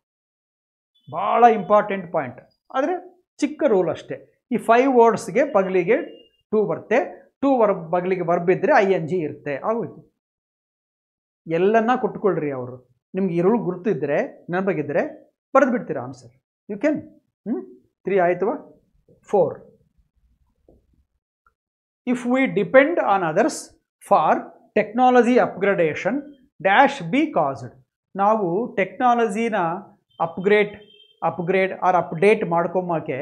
ಭಾಳ ಇಂಪಾರ್ಟೆಂಟ್ ಪಾಯಿಂಟ್. ಆದರೆ ಚಿಕ್ಕ ರೂಲ್ ಅಷ್ಟೇ. ಈ 5 ವರ್ಡ್ಸ್ಗೆ ಬಗಲಿಗೆ ಟು ಬರುತ್ತೆ. ಟು ಬಗಲಿಗೆ ವರ್ಬ್ ಇದ್ದರೆ ING ಇರುತ್ತೆ. ಆಗೋಯ್ತು. ಎಲ್ಲನ್ನ ಕೊಟ್ಕೊಳ್ರಿ. ಅವರು ನಿಮ್ಗೆ ಈ ರೂಲ್ ಗುರ್ತಿದ್ರೆ, ನೆನಪಾಗಿದ್ದರೆ ಬರೆದು ಬಿಡ್ತೀರಾ ಆನ್ಸರ್. You can. 3 ಆಯ್ತವಾ? 4. If we depend on others for technology upgradation dash be caused. ನಾವು ಟೆಕ್ನಾಲಜಿನ ಅಪ್ಗ್ರೇಡ್ ಆರ್ ಅಪ್ಡೇಟ್ ಮಾಡ್ಕೊಂಬಕ್ಕೆ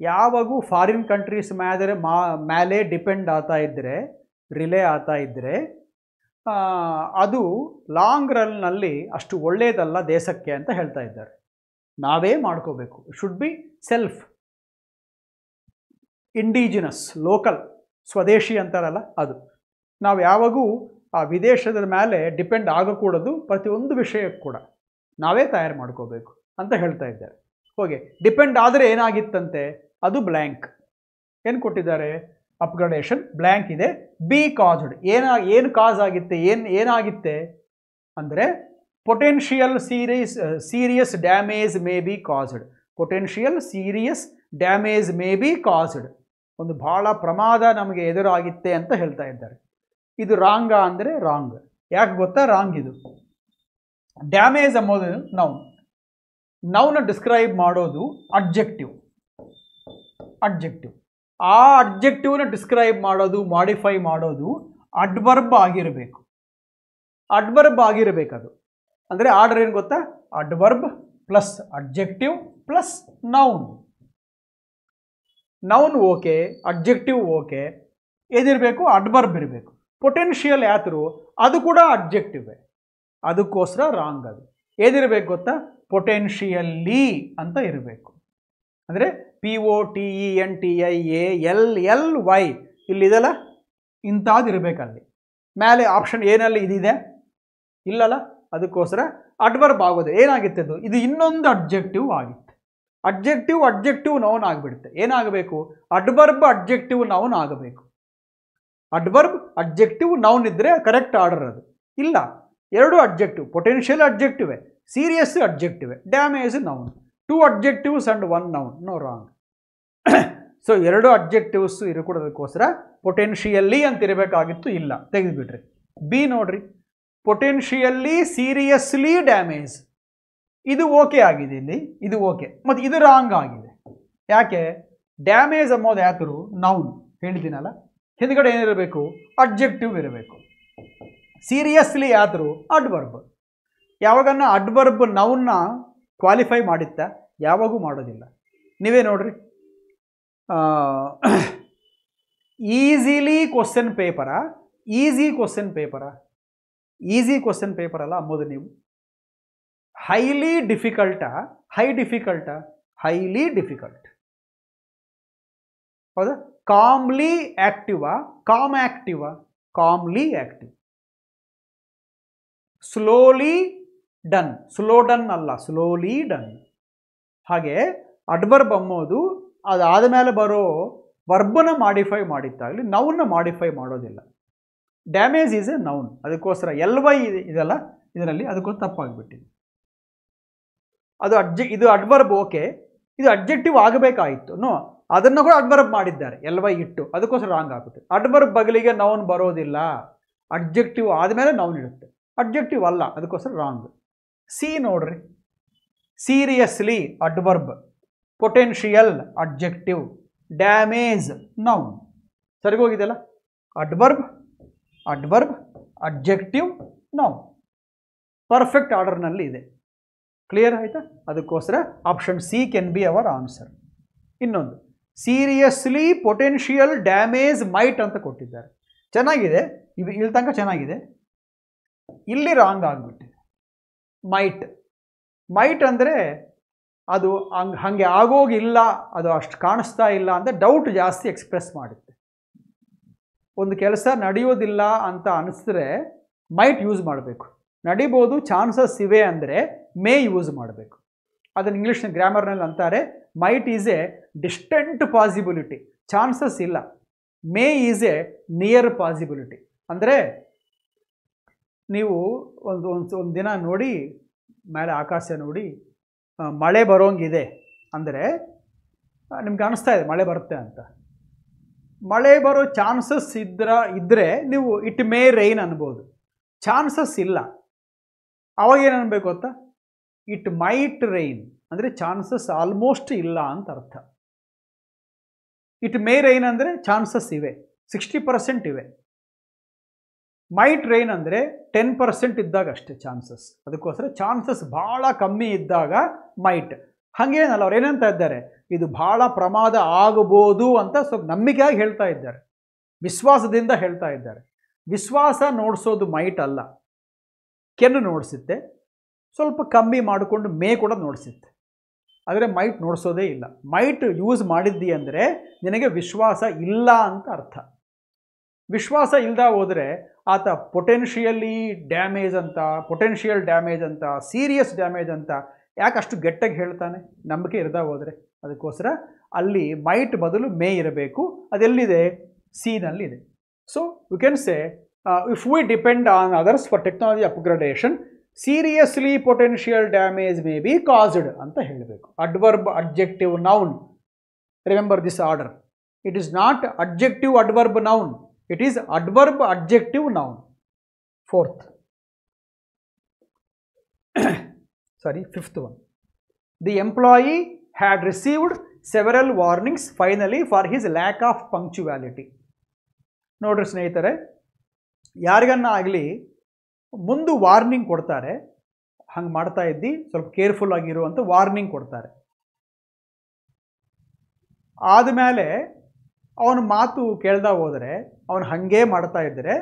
ಯಾವಾಗೂ ಫಾರಿನ್ ಕಂಟ್ರೀಸ್ ಮೇಲೆ ಡಿಪೆಂಡ್ ರಿಲೇ ಆಗ್ತಾ ಇದ್ದರೆ ಅದು ಲಾಂಗ್ ರನ್ನಲ್ಲಿ ಅಷ್ಟು ಒಳ್ಳೆಯದಲ್ಲ ದೇಶಕ್ಕೆ ಅಂತ ಹೇಳ್ತಾ ಇದ್ದಾರೆ. ನಾವೇ ಮಾಡ್ಕೋಬೇಕು. Should be self indigenous, local, ಸ್ವದೇಶಿ ಅಂತಾರಲ್ಲ ಅದು. ನಾವು ಯಾವಾಗೂ ಆ ವಿದೇಶದ ಮೇಲೆ ಡಿಪೆಂಡ್ ಆಗಕೂಡದು. ಪ್ರತಿಯೊಂದು ವಿಷಯಕ್ಕೂ ಕೂಡ ನಾವೇ ತಯಾರು ಮಾಡ್ಕೋಬೇಕು ಅಂತ ಹೇಳ್ತಾ ಇದ್ದಾರೆ. ಹೋಗಿ ಡಿಪೆಂಡ್ ಆದರೆ ಏನಾಗಿತ್ತಂತೆ? ಅದು ಬ್ಲ್ಯಾಂಕ್. ಏನು ಕೊಟ್ಟಿದ್ದಾರೆ? ಅಪ್ಗ್ರೇಡೇಷನ್ ಬ್ಲ್ಯಾಂಕ್ ಇದೆ. B caused. ಏನು ಕಾಸ್ ಆಗಿತ್ತೆ? ಏನಾಗಿತ್ತೆ ಅಂದರೆ potential serious damage may be caused. Potential serious damage may be caused. ಒಂದು ಭಾಳ ಪ್ರಮಾದ ನಮಗೆ ಎದುರಾಗಿತ್ತೆ ಅಂತ ಹೇಳ್ತಾ ಇದ್ದಾರೆ. ಇದು ರಾಂಗಾ ಅಂದರೆ ರಾಂಗ್. ಯಾಕೆ ಗೊತ್ತಾ ರಾಂಗ್ ಇದು? ಡ್ಯಾಮೇಜ್ ಎಂಬುದು ನೌನ ಡಿಸ್ಕ್ರೈಬ್ ಮಾಡೋದು ಅಡ್ಜೆಕ್ಟಿವ್. ಆ ಅಡ್ಜೆಕ್ಟಿವ್ನ ಡಿಸ್ಕ್ರೈಬ್ ಮಾಡೋದು, ಮಾಡಿಫೈ ಮಾಡೋದು ಅಡ್ವರ್ಬ್ ಆಗಿರಬೇಕು. ಅದು ಅಂದರೆ ಆರ್ಡರ್ ಏನು ಗೊತ್ತಾ? Adverb plus adjective plus noun. Noun okay, adjective okay, ಏನಿರಬೇಕು? ಅಡ್ವರ್ಬ್ ಇರಬೇಕು. ಪೊಟೆನ್ಷಿಯಲ್ ಯಾತ್ರು ಅದು ಕೂಡ ಅಡ್ಜೆಕ್ಟಿವ್. ಅದಕ್ಕೋಸ್ಕರ ರಾಂಗ್. ಅದು ಏನಿರಬೇಕು ಗೊತ್ತಾ? ಪೊಟೆನ್ಷಿಯಲ್ಲಿ ಅಂತ ಇರಬೇಕು. ಅಂದರೆ POTENTIALLY ಇಲ್ಲಿದೆಲ್ಲ ಇಂಥದ್ದು ಇರಬೇಕಲ್ಲಿ. ಮೇಲೆ ಆಪ್ಷನ್ ಏನಲ್ಲಿ ಇದಿದೆ ಇಲ್ಲಲ್ಲ, ಅದಕ್ಕೋಸ್ಕರ ಅಡ್ವರ್ಬ್ ಆಗೋದು. ಏನಾಗಿತ್ತು ಅದು? ಇದು ಇನ್ನೊಂದು ಅಡ್ಜೆಕ್ಟಿವ್ ಆಗಿತ್ತು. ಅಡ್ಜೆಕ್ಟಿವ್ ನೌನ್ ಆಗಿಬಿಡುತ್ತೆ. ಏನಾಗಬೇಕು? ಅಡ್ವರ್ಬ್ ಅಡ್ಜೆಕ್ಟಿವ್ ನೌನ್ ಆಗಬೇಕು. ಅಡ್ವರ್ಬ್ ಅಡ್ಜೆಕ್ಟಿವ್ ನೌನ್ ಇದ್ದರೆ ಕರೆಕ್ಟ್ ಆರ್ಡರ್. ಅದು ಇಲ್ಲ, ಎರಡು ಅಡ್ಜೆಕ್ಟಿವ್. ಪೊಟೆನ್ಷಿಯಲ್ ಅಡ್ಜೆಕ್ಟಿವೆ, ಸೀರಿಯಸ್ ಅಡ್ಜೆಕ್ಟಿವೆ, damage noun. 2 adjectives and 1 noun. No, wrong. So 2 adjectives ಇರಕೂಡೋದಕ್ಕೋಸ್ಕರ ಪೊಟೆನ್ಷಿಯಲಿ ಅಂತ ಇರಬೇಕಾಗಿತ್ತು. ಇಲ್ಲ, ತೆಗೆದುಬಿಟ್ರಿ. ಬಿ ನೋಡ್ರಿ, ಪೊಟೆನ್ಷಿಯಲಿ ಸೀರಿಯಸ್ಲಿ ಡ್ಯಾಮೇಜ್. ಇದು ಓಕೆ ಆಗಿದೆ ಇಲ್ಲಿ, ಇದು ಓಕೆ, ಮತ್ತು ಇದು ರಾಂಗ್ ಆಗಿದೆ. ಯಾಕೆ? ಡ್ಯಾಮೇಜ್ ಅನ್ನೋದು ಯಾತರು ನೌನ್ ಹೇಳಿದ್ದೀನಲ್ಲ, ಹಿಂದ್ಗಡೆ ಏನಿರಬೇಕು? ಅಡ್ಜೆಕ್ಟಿವ್ ಇರಬೇಕು. ಸೀರಿಯಸ್ಲಿ ಯಾತರು ಅಡ್ವರ್ಬ್. ಯಾವಾಗನ್ನ ಅಡ್ವರ್ಬ್ ನೌನ್ನ ಕ್ವಾಲಿಫೈ ಮಾಡಿತ್ತ? ಯಾವಾಗೂ ಮಾಡೋದಿಲ್ಲ. ನೀವೇ ನೋಡ್ರಿ, ಈಸಿಲಿ ಕ್ವಶನ್ ಪೇಪರ, ಈಸಿ ಕ್ವಶನ್ ಪೇಪರ, ಈಸಿ ಕ್ವಶನ್ ಪೇಪರ್ ಅಲ್ಲ ಅಂಬೋದು ನೀವು. ಹೈಲಿ ಡಿಫಿಕಲ್ಟಾ, ಹೈ ಡಿಫಿಕಲ್ಟಾ? Highly difficult. ಹೌದಾ? ಕಾಮ್ಲಿ ಆಕ್ಟಿವಾ, ಕಾಮ್ ಆಕ್ಟಿವಾ? Calmly active. Slowly done, slow done ಅಲ್ಲ, ಸ್ಲೋಲಿ ಡನ್. ಹಾಗೆ ಅಡ್ವರ್ಬ್ ಅಂಬೋದು ಅದಾದ ಮೇಲೆ ಬರೋ ವರ್ಬನ ಮಾಡಿಫೈ ಮಾಡಿತ್ತಾಗಲಿ ನೌನ್ನ ಮಾಡಿಫೈ ಮಾಡೋದಿಲ್ಲ. ಡ್ಯಾಮೇಜ್ ಈಸ್ ಎ ನೌನ್, ಅದಕ್ಕೋಸ್ಕರ LY ಇದೆಲ್ಲ ಇದರಲ್ಲಿ ಅದಕ್ಕೋಸ್ಕರ ತಪ್ಪಾಗಿಬಿಟ್ಟಿದೆ. ಅದು ಇದು ಅಡ್ವರ್ಬ್ ಓಕೆ, ಇದು ಅಡ್ಜೆಕ್ಟಿವ್ ಆಗಬೇಕಾಯಿತು. ನೋ, ಅದನ್ನು ಕೂಡ ಅಡ್ವರ್ಬ್ ಮಾಡಿದ್ದಾರೆ LY ಇಟ್ಟು, ಅದಕ್ಕೋಸ್ಕರ ರಾಂಗ್ ಆಗುತ್ತೆ. ಅಡ್ವರ್ಬ್ ಬಗಲಿಗೆ ನೌನ್ ಬರೋದಿಲ್ಲ, ಅಡ್ಜೆಕ್ಟಿವ್ ಆದಮೇಲೆ ನೌನ್ ಇರುತ್ತೆ, ಅಡ್ಜೆಕ್ಟಿವ್ ಅಲ್ಲ, ಅದಕ್ಕೋಸ್ಕರ ರಾಂಗ್. ಸಿ ನೋಡ್ರಿ, seriously adverb, potential adjective, damage noun. ಸರಿಗೋಗಿದೆಯಲ್ಲ? Adverb, adverb, adjective, noun perfect ಆರ್ಡರ್ನಲ್ಲಿ ಇದೆ. ಕ್ಲಿಯರ್ ಆಯಿತಾ? ಅದಕ್ಕೋಸ್ಕರ option C can be our answer. ಇನ್ನೊಂದು, ಸೀರಿಯಸ್ಲಿ ಪೊಟೆನ್ಷಿಯಲ್ ಡ್ಯಾಮೇಜ್ ಮೈಟ್ ಅಂತ ಕೊಟ್ಟಿದ್ದಾರೆ. ಚೆನ್ನಾಗಿದೆ, ಇಲ್ಲಿ ತನಕ ಚೆನ್ನಾಗಿದೆ. ಇಲ್ಲಿ ರಾಂಗ್ ಆಗಿಬಿಟ್ಟಿದೆ. ಮೈಟ್, ಮೈಟ್ ಅಂದರೆ ಅದು ಹಾಗೆ ಆಗೋಗಿಲ್ಲ, ಅದು ಅಷ್ಟು ಕಾಣಿಸ್ತಾ ಇಲ್ಲ ಅಂತ ಡೌಟ್ ಜಾಸ್ತಿ ಎಕ್ಸ್ಪ್ರೆಸ್ ಮಾಡುತ್ತೆ. ಒಂದು ಕೆಲಸ ನಡೆಯೋದಿಲ್ಲ ಅಂತ ಅನಿಸಿದ್ರೆ ಮೈಟ್ ಯೂಸ್ ಮಾಡಬೇಕು. ನಡಿಬೋದು, ಚಾನ್ಸಸ್ ಇವೆ ಅಂದರೆ ಮೇ ಯೂಸ್ ಮಾಡಬೇಕು. ಅದನ್ನು ಇಂಗ್ಲೀಷ್ ಗ್ರಾಮರ್ನಲ್ಲಿ ಅಂತಾರೆ, might is a distant possibility, chances ಇಲ್ಲ. May is a near possibility. ಅಂದರೆ ನೀವು ಒಂದು ದಿನ ನೋಡಿ, ಮೇಲೆ ಆಕಾಶ ನೋಡಿ ಮಳೆ ಬರೋಂಗಿದೆ ಅಂದರೆ ನಿಮ್ಗೆ ಅನಿಸ್ತಾ ಇದೆ ಮಳೆ ಬರುತ್ತೆ ಅಂತ. ಮಳೆ ಬರೋ ಚಾನ್ಸಸ್ ಇದ್ದರೆ ನೀವು ಇಟ್ ಮೇ ರೈನ್ ಅನ್ಬೋದು. ಚಾನ್ಸಸ್ ಇಲ್ಲ, ಅವಾಗ ಏನು ಅನ್ಬೇಕು ಗೊತ್ತಾ? ಇಟ್ ಮೈಟ್ ರೈನ್ ಅಂದರೆ ಚಾನ್ಸಸ್ ಆಲ್ಮೋಸ್ಟ್ ಇಲ್ಲ ಅಂತ ಅರ್ಥ. ಇಟ್ ಮೇ ರೈನ್ ಅಂದರೆ ಚಾನ್ಸಸ್ ಇವೆ, 60% ಇವೆ. ಮೈಟ್ ರೈನ್ ಅಂದರೆ 10% ಇದ್ದಾಗ ಅಷ್ಟೇ ಚಾನ್ಸಸ್. ಅದಕ್ಕೋಸ್ಕರ ಚಾನ್ಸಸ್ ಭಾಳ ಕಮ್ಮಿ ಇದ್ದಾಗ ಮೈಟ್. ಹಾಗೇನಲ್ಲ, ಅವ್ರು ಏನಂತ ಇದ್ದಾರೆ, ಇದು ಭಾಳ ಪ್ರಮಾದ ಆಗಬಹುದು ಅಂತ ಸ್ವಲ್ಪ ನಂಬಿಕೆಯಾಗಿ ಹೇಳ್ತಾ ಇದ್ದಾರೆ, ವಿಶ್ವಾಸದಿಂದ ಹೇಳ್ತಾ ಇದ್ದಾರೆ. ವಿಶ್ವಾಸ ನೋಡಿಸೋದು ಮೈಟ್ ಅಲ್ಲ, ಕೆನ್ನು ನೋಡಿಸುತ್ತೆ. ಸ್ವಲ್ಪ ಕಮ್ಮಿ ಮಾಡಿಕೊಂಡು ಮೇ ಕೂಡ ನೋಡಿಸುತ್ತೆ, ಆದರೆ ಮೈಟ್ ನೋಡಿಸೋದೇ ಇಲ್ಲ. ಮೈಟ್ ಯೂಸ್ ಮಾಡಿದ್ದಿ ಅಂದರೆ ನಿನಗೆ ವಿಶ್ವಾಸ ಇಲ್ಲ ಅಂತ ಅರ್ಥ. ವಿಶ್ವಾಸ ಇಲ್ಲದ ಹೋದರೆ ಆತ ಪೊಟೆನ್ಷಿಯಲಿ ಡ್ಯಾಮೇಜ್ ಅಂತ, ಪೊಟೆನ್ಷಿಯಲ್ ಡ್ಯಾಮೇಜ್ ಅಂತ, ಸೀರಿಯಸ್ ಡ್ಯಾಮೇಜ್ ಅಂತ ಯಾಕೆ ಅಷ್ಟು ಗಟ್ಟಿಗೆ ಹೇಳ್ತಾನೆ? ನಂಬಿಕೆ ಇರदा ಹೋದರೆ. ಅದಕ್ಕೋಸ್ಕರ ಅಲ್ಲಿ ಮೈಟ್ ಬದಲು ಮೇ ಇರಬೇಕು. ಅದೆಲ್ಲಿದೆ? ಸಿನಲ್ಲಿದೆ. So you can say if we depend on others for technology upgradation, seriously potential damage may be caused ಅಂತ ಹೇಳಬೇಕು. Adverb, adjective, noun. Remember this order. It is not adjective adverb noun, it is adverb adjective noun. Fourth, sorry, fifth one. The employee had received several warnings finally for his lack of punctuality. ನೋಡ್ರಿ ಸ್ನೇಹಿತರೆ, ಯಾರಿಗನ್ನ ಆಗಲಿ ಮುಂದೆ warning ಕೊಡ್ತಾರೆ, ಹಂಗೆ ಮಾಡ್ತಾ ಇದ್ದಿ ಸ್ವಲ್ಪ careful ಆಗಿರುವಂಥ ವಾರ್ನಿಂಗ್ ಕೊಡ್ತಾರೆ. ಆದಮೇಲೆ ಅವನ ಮಾತು ಕೇಳ್ದ ಹೋದರೆ, ಅವನು ಹಾಗೇ ಮಾಡ್ತಾ ಇದ್ದರೆ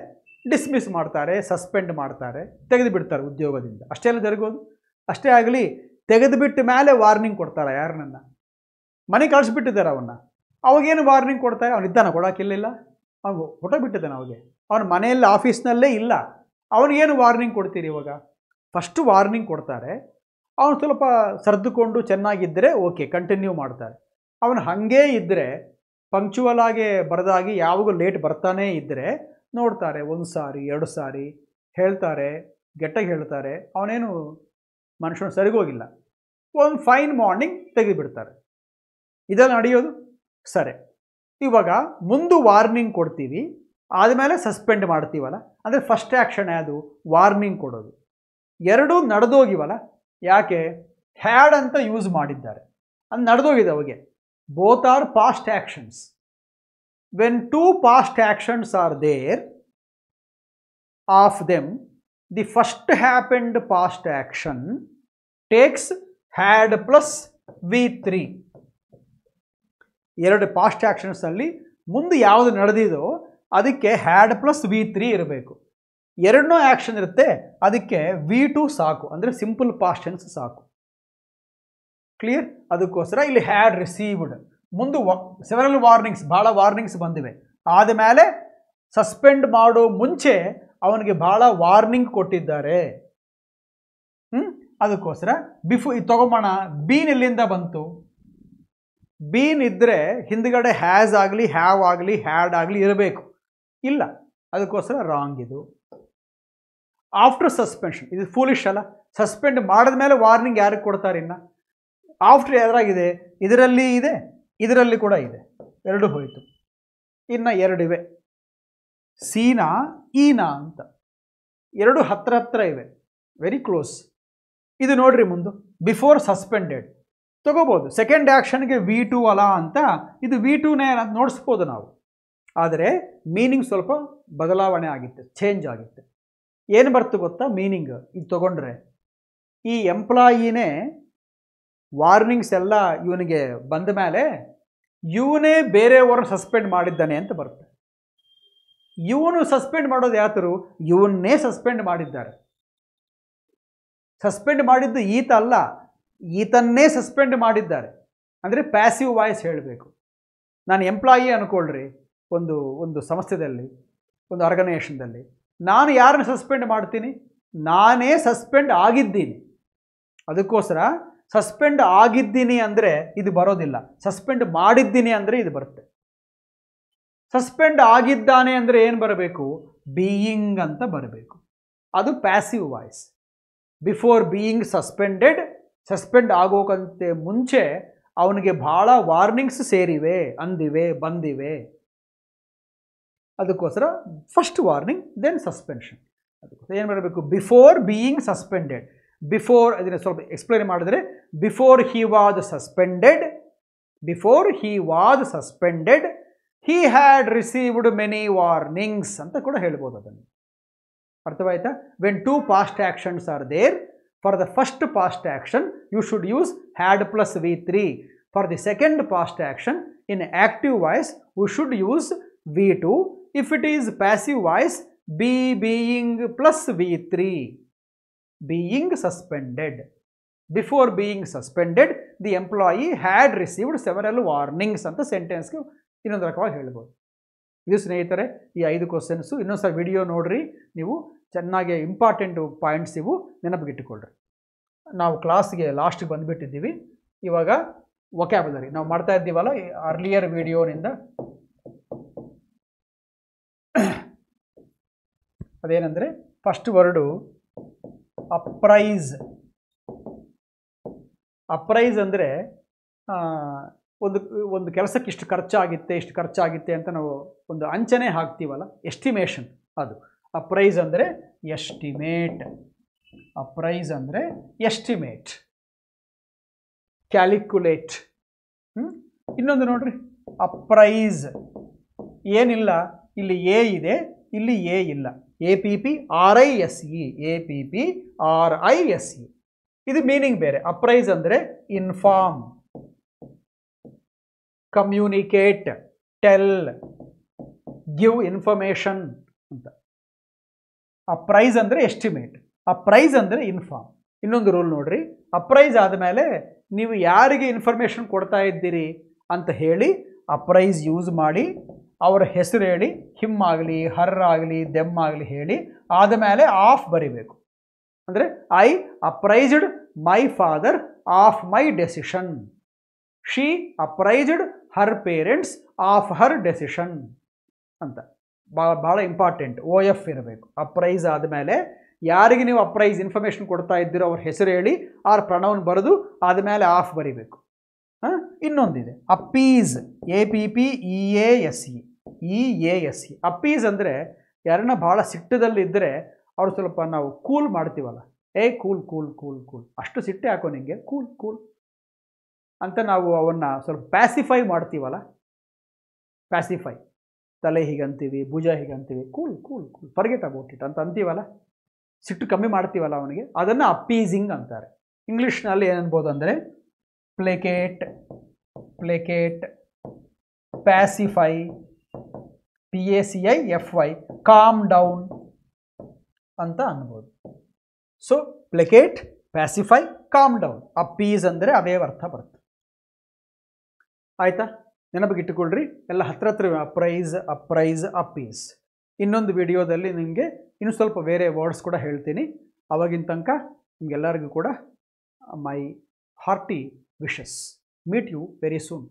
ಡಿಸ್ಮಿಸ್ ಮಾಡ್ತಾರೆ, ಸಸ್ಪೆಂಡ್ ಮಾಡ್ತಾರೆ, ತೆಗೆದು ಬಿಡ್ತಾರೆ ಉದ್ಯೋಗದಿಂದ. ಅಷ್ಟೆಲ್ಲ ಜರುಗೋದು. ಅಷ್ಟೇ ಆಗಲಿ, ತೆಗೆದುಬಿಟ್ಟ ಮೇಲೆ ವಾರ್ನಿಂಗ್ ಕೊಡ್ತಾರೆ. ಯಾರನ್ನ ಮನೆ ಕಳಿಸ್ಬಿಟ್ಟಿದ್ದಾರೆ ಅವನ್ನ, ಅವಾಗೇನು ವಾರ್ನಿಂಗ್ ಕೊಡ್ತಾರೆ? ಅವನಿದ್ದಾನ ಕೊಡೋಕ್ಕಿಲ್ಲ, ಅವನು ಹೊಟ್ಟೆ ಬಿಟ್ಟಿದ್ದಾನೆ. ಅವಾಗೆ ಅವನ ಮನೆಯಲ್ಲಿ ಆಫೀಸ್ನಲ್ಲೇ ಇಲ್ಲ, ಅವನಿಗೇನು ವಾರ್ನಿಂಗ್ ಕೊಡ್ತೀರಿ ಇವಾಗ? ಫಸ್ಟು ವಾರ್ನಿಂಗ್ ಕೊಡ್ತಾರೆ, ಅವನು ಸ್ವಲ್ಪ ಸರಿದುಕೊಂಡು ಚೆನ್ನಾಗಿದ್ದರೆ ಓಕೆ, ಕಂಟಿನ್ಯೂ ಮಾಡ್ತಾರೆ. ಅವನು ಹಾಗೇ ಇದ್ದರೆ, ಪಂಕ್ಚುವಲ್ ಆಗಿ ಬರದಾಗಿ ಯಾವಾಗೂ ಲೇಟ್ ಬರ್ತಾನೇ ಇದ್ದರೆ ನೋಡ್ತಾರೆ, 1 ಸಾರಿ 2 ಸಾರಿ ಹೇಳ್ತಾರೆ, ಗೆಟ್ಟಾಗಿ ಹೇಳ್ತಾರೆ, ಅವನೇನು ಮನುಷ್ಯನು ಸರಿಗೋಗಿಲ್ಲ. ಒಂದು ಫೈನ್ ಮಾರ್ನಿಂಗ್ ತೆಗೆದುಬಿಡ್ತಾರೆ. ಇದೆಲ್ಲ ನಡೆಯೋದು. ಸರಿ, ಇವಾಗ ಮುಂದೆ ವಾರ್ನಿಂಗ್ ಕೊಡ್ತೀವಿ, ಆದಮೇಲೆ ಸಸ್ಪೆಂಡ್ ಮಾಡ್ತೀವಲ್ಲ, ಅಂದರೆ ಫಸ್ಟ್ ಆ್ಯಕ್ಷನ್ ಯಾವುದು? ವಾರ್ನಿಂಗ್ ಕೊಡೋದು. ಎರಡೂ ನಡೆದೋಗಿವಲ್ಲ. ಯಾಕೆ? ಹ್ಯಾಡ್ ಅಂತ ಯೂಸ್ ಮಾಡಿದ್ದಾರೆ, ಅದು ನಡೆದೋಗಿದೆ ಅವಾಗೆ. Both are past actions. When two past actions are there of them, the first happened past action takes had plus V3. ಎರಡು ಪಾಸ್ಟ್ ಆ್ಯಕ್ಷನ್ಸಲ್ಲಿ ಮುಂದೆ ಯಾವುದು ನಡೆದಿದೋ ಅದಕ್ಕೆ ಹ್ಯಾಡ್ ಪ್ಲಸ್ V3 ಇರಬೇಕು. ಎರಡನ್ನೂ ಆ್ಯಕ್ಷನ್ ಇರುತ್ತೆ, ಅದಕ್ಕೆ V2 ಸಾಕು, ಅಂದರೆ ಸಿಂಪಲ್ ಪಾಸ್ಟ್ ಟೆನ್ಸ್ ಸಾಕು. ಕ್ಲಿಯರ್? ಅದಕ್ಕೋಸ್ಕರ ಇಲ್ಲಿ ಹ್ಯಾಡ್ ರಿಸೀವ್ಡ್. ಮುಂದೆ ಸೆವೆರಲ್ ವಾರ್ನಿಂಗ್ಸ್, ಭಾಳ ವಾರ್ನಿಂಗ್ಸ್ ಬಂದಿವೆ. ಆದಮೇಲೆ ಸಸ್ಪೆಂಡ್ ಮಾಡೋ ಮುಂಚೆ ಅವನಿಗೆ ಭಾಳ ವಾರ್ನಿಂಗ್ ಕೊಟ್ಟಿದ್ದಾರೆ. ಅದಕ್ಕೋಸ್ಕರ ಇದು ತಗೊಂಬೋಣ. ಬೀನ್ ಎಲ್ಲಿಂದ ಬಂತು? ಬೀನ್ ಇದ್ದರೆ ಹಿಂದ್ಗಡೆ ಹ್ಯಾಸ್ ಆಗಲಿ, ಹ್ಯಾವ್ ಆಗಲಿ, ಹ್ಯಾಡ್ ಆಗಲಿ ಇರಬೇಕು. ಇಲ್ಲ, ಅದಕ್ಕೋಸ್ಕರ ರಾಂಗ್ ಇದು. ಆಫ್ಟರ್ ಸಸ್ಪೆನ್ಷನ್, ಇದು ಫೂಲಿಶ್ ಅಲ್ಲ. ಸಸ್ಪೆಂಡ್ ಮಾಡಿದ ಮೇಲೆ ವಾರ್ನಿಂಗ್ ಯಾರಿಗೆ ಕೊಡ್ತಾರೆ? ಇನ್ನು ಆಫ್ಟರ್ ಯಾರಾಗಿದೆ? ಇದರಲ್ಲಿ ಇದೆ, ಇದರಲ್ಲಿ ಕೂಡ ಇದೆ, ಎರಡು ಹೋಯಿತು. ಇನ್ನು ಎರಡಿವೆ, ಸೀನಾ ಈನಾ ಅಂತ, ಎರಡು ಹತ್ರ ಹತ್ರ ಇವೆ, ವೆರಿ ಕ್ಲೋಸ್. ಇದು ನೋಡ್ರಿ ಮುಂದೆ ಬಿಫೋರ್ ಸಸ್ಪೆಂಡೆಡ್ ತಗೋಬೋದು. ಸೆಕೆಂಡ್ ಆ್ಯಕ್ಷನ್ಗೆ V2 ಅಲ್ಲ ಅಂತ ಇದು V2ನೇ ಅಂತ ನೋಡಿಸ್ಬೋದು ನಾವು. ಆದರೆ ಮೀನಿಂಗ್ ಸ್ವಲ್ಪ ಬದಲಾವಣೆ ಆಗಿತ್ತು, ಚೇಂಜ್ ಆಗಿತ್ತು. ಏನು ಬರ್ತು ಗೊತ್ತಾ ಮೀನಿಂಗ್? ಇದು ತಗೊಂಡ್ರೆ ಈ ಎಂಪ್ಲಾಯಿನೇ ವಾರ್ನಿಂಗ್ಸ್ ಎಲ್ಲ ಇವನಿಗೆ ಬಂದ ಮೇಲೆ ಇವನೇ ಬೇರೆಯವ್ರನ್ನ ಸಸ್ಪೆಂಡ್ ಮಾಡಿದ್ದಾನೆ ಅಂತ ಬರುತ್ತೆ. ಇವನು ಸಸ್ಪೆಂಡ್ ಮಾಡೋದು ಯಾತರು? ಇವನ್ನೇ ಸಸ್ಪೆಂಡ್ ಮಾಡಿದ್ದಾರೆ. ಸಸ್ಪೆಂಡ್ ಮಾಡಿದ್ದು ಈತ ಅಲ್ಲ, ಈತನ್ನೇ ಸಸ್ಪೆಂಡ್ ಮಾಡಿದ್ದಾರೆ. ಅಂದರೆ ಪ್ಯಾಸಿವ್ ವಾಯ್ಸ್ ಹೇಳಬೇಕು. ನಾನು ಎಂಪ್ಲಾಯಿ ಅಂದ್ಕೊಳ್ರಿ, ಒಂದು ಸಂಸ್ಥೆಯಲ್ಲಿ, ಒಂದು ಆರ್ಗನೈಸೇಷನ್ದಲ್ಲಿ ನಾನು ಯಾರನ್ನ ಸಸ್ಪೆಂಡ್ ಮಾಡ್ತೀನಿ? ನಾನೇ ಸಸ್ಪೆಂಡ್ ಆಗಿದ್ದೀನಿ. ಅದಕ್ಕೋಸ್ಕರ ಸಸ್ಪೆಂಡ್ ಆಗಿದ್ದೀನಿ ಅಂದರೆ ಇದು ಬರೋದಿಲ್ಲ. ಸಸ್ಪೆಂಡ್ ಮಾಡಿದ್ದೀನಿ ಅಂದರೆ ಇದು ಬರುತ್ತೆ. ಸಸ್ಪೆಂಡ್ ಆಗಿದ್ದಾನೆ ಅಂದರೆ ಏನು ಬರಬೇಕು? ಬೀಯಿಂಗ್ ಅಂತ ಬರಬೇಕು. ಅದು passive voice. Before being suspended, suspend ಆಗೋಕಂತೆ ಮುಂಚೆ ಅವನಿಗೆ ಭಾಳ ವಾರ್ನಿಂಗ್ಸ್ ಸೇರಿವೆ, ಅಂದಿವೆ, ಬಂದಿವೆ. ಅದಕ್ಕೋಸ್ಕರ ಫಸ್ಟ್ ವಾರ್ನಿಂಗ್, ದೆನ್ ಸಸ್ಪೆನ್ಷನ್. ಅದಕ್ಕೋಸ್ಕರ ಏನು ಬರಬೇಕು? Before being suspended. ಬಿಫೋರ್ ಅದನ್ನು ಸ್ವಲ್ಪ ಎಕ್ಸ್ಪ್ಲೈನ್ ಮಾಡಿದ್ರೆ, before he was suspended, before he was suspended he had received many warnings ಅಂತ ಕೂಡ ಹೇಳ್ಬೋದು. ಅದನ್ನು ಅರ್ಥವಾಯ್ತಾ? When two past actions are there, for the first past action you should use had plus V3. For the second past action in active voice we should use V2. If it is passive voice, being plus V3. Being suspended. Before being suspended the employee had received several warnings ಅಂತ ಸೆಂಟೆನ್ಸ್ಗೆ ಇನ್ನೊಂದು ರಕವಾಗಿ ಹೇಳ್ಬೋದು. ಇದು ಸ್ನೇಹಿತರೆ ಈ 5 questions. ಇನ್ನೊಂದು ಸಲ video ನೋಡ್ರಿ, ನೀವು ಚೆನ್ನಾಗಿ ಇಂಪಾರ್ಟೆಂಟ್ ಪಾಯಿಂಟ್ಸ್ ಇವು ನೆನಪಿಗಿಟ್ಟುಕೊಳ್ಳ್ರಿ. ನಾವು ಕ್ಲಾಸ್ಗೆ ಲಾಸ್ಟಿಗೆ ಬಂದುಬಿಟ್ಟಿದ್ದೀವಿ. ಇವಾಗ ವೊಕ್ಯಾಬುಲರಿ ನಾವು ಮಾಡ್ತಾ ಇದ್ದೀವಲ್ಲ ಅರ್ಲಿಯರ್ ವಿಡಿಯೋನಿಂದ, ಅದೇನೆಂದರೆ ಫಸ್ಟ್ ವರ್ಡು ಅಪ್ರೈಸ್. ಅಪ್ರೈಸ್ ಅಂದರೆ ಒಂದು ಕೆಲಸಕ್ಕೆ ಇಷ್ಟು ಖರ್ಚಾಗಿತ್ತೆ ಅಂತ ನಾವು ಒಂದು ಅಂಚನೆ ಹಾಕ್ತೀವಲ್ಲ, ಎಸ್ಟಿಮೇಷನ್. ಅದು ಅಪ್ರೈಸ್ ಅಂದರೆ ಎಸ್ಟಿಮೇಟ್. ಅಪ್ರೈಸ್ ಅಂದರೆ ಎಸ್ಟಿಮೇಟ್, ಕ್ಯಾಲ್ಕುಲೇಟ್. ಇನ್ನೊಂದು ನೋಡ್ರಿ, ಅಪ್ರೈಸ್ ಏನಿಲ್ಲ, ಇಲ್ಲಿ ಎ ಇದೆ, ಇಲ್ಲಿ ಎ ಇಲ್ಲ. APPRISE, APPRISE. ಇದು ಮೀನಿಂಗ್ ಬೇರೆ. ಅಪ್ರೈಸ್ ಅಂದರೆ inform, communicate, tell, give information ಅಂತ. ಅಪ್ರೈಸ್ ಅಂದರೆ ಎಸ್ಟಿಮೇಟ್, ಅಪ್ರೈಸ್ ಅಂದರೆ ಇನ್ಫಾರ್ಮ್. ಇನ್ನೊಂದು ರೂಲ್ ನೋಡ್ರಿ, ಅಪ್ರೈಸ್ ಆದಮೇಲೆ ನೀವು ಯಾರಿಗೆ ಇನ್ಫಾರ್ಮೇಷನ್ ಕೊಡ್ತಾ ಇದ್ದೀರಿ ಅಂತ ಹೇಳಿ ಅಪ್ರೈಸ್ ಯೂಸ್ ಮಾಡಿ, ಅವರ ಹೆಸರು ಹೇಳಿ, ಹಿಮ್ ಆಗಲಿ, ಹರ್ ಆಗಲಿ, ದೆಮ್ ಆಗಲಿ ಹೇಳಿ, ಆದಮೇಲೆ ಆಫ್ ಬರಿಬೇಕು. ಅಂದರೆ I apprised my father of my decision. She apprised her parents of her decision ಅಂತ. ಭಾಳ ಇಂಪಾರ್ಟೆಂಟ್. OF ಇರಬೇಕು. ಅಪ್ರೈಸ್ ಆದಮೇಲೆ ಯಾರಿಗೆ ನೀವು ಅಪ್ರೈಸ್ ಇನ್ಫಾರ್ಮೇಷನ್ ಕೊಡ್ತಾ ಇದ್ದೀರೋ ಅವ್ರ ಹೆಸರು ಹೇಳಿ, ಆರ್ ಪ್ರಣವನ್ ಬರೆದು ಆದಮೇಲೆ ಆಫ್ ಬರಿಬೇಕು. ಇನ್ನೊಂದಿದೆ ಅಪ್ಪೀಸ್, APPEASE. ಅಪ್ಪೀಸ್ ಅಂದರೆ ಯಾರನ್ನ ಭಾಳ ಸಿಟ್ಟದಲ್ಲಿದ್ದರೆ ಅವ್ರು ಸ್ವಲ್ಪ ನಾವು ಕೂಲ್ ಮಾಡ್ತೀವಲ್ಲ, ಏ ಕೂಲ್ ಕೂಲ್ ಕೂಲ್ ಕೂಲ್, ಅಷ್ಟು ಸಿಟ್ಟೆ ಹಾಕೋ ನಿಂಗೆ, ಕೂಲ್ ಕೂಲ್ ಅಂತ ನಾವು ಅವನ್ನ ಸ್ವಲ್ಪ ಪ್ಯಾಸಿಫೈ ಮಾಡ್ತೀವಲ್ಲ, ಪ್ಯಾಸಿಫೈ, ತಲೆ ಹೀಗಂತೀವಿ, ಭುಜ ಹೀಗಂತೀವಿ, cool cool cool forget about it ಅಂತ ಅಂತೀವಲ್ಲ, ಸಿಟ್ಟು ಕಮ್ಮಿ ಮಾಡ್ತೀವಲ್ಲ ಅವನಿಗೆ, ಅದನ್ನು ಅಪ್ಪೀಸಿಂಗ್ ಅಂತಾರೆ. ಇಂಗ್ಲೀಷ್ನಲ್ಲಿ ಏನನ್ಬೋದು ಅಂದರೆ ಪ್ಲೇಕೇಟ್, ಪ್ಲೇಕೇಟ್, ಪ್ಯಾಸಿಫೈ, PACIFY, ಕಾಮ್ ಡೌನ್ ಅಂತ ಅನ್ಬೋದು. ಸೊ ಪ್ಲೇಕೇಟ್, ಪ್ಯಾಸಿಫೈ, ಕಾಮ್ ಡೌನ್, ಅಪ್ಪೀಸ್ ಅಂದರೆ ಅವೇ ಅರ್ಥ ಬರುತ್ತೆ. ಆಯಿತಾ? ನೆನಪಿಗಿಟ್ಟುಕೊಳ್ರಿ, ಎಲ್ಲ ಹತ್ರ ಅಪ್ರೈಸ್, ಅಪ್ರೈಸ್, ಅಪ್ಪೀಸ್. ಇನ್ನೊಂದು ವಿಡಿಯೋದಲ್ಲಿ ನಿಮಗೆ ಇನ್ನು ಸ್ವಲ್ಪ ಬೇರೆ ವರ್ಡ್ಸ್ ಕೂಡ ಹೇಳ್ತೀನಿ. ಅವಾಗಿನ ತನಕ ನಿಮಗೆಲ್ಲರಿಗೂ ಕೂಡ my hearty wishes. Meet you very soon.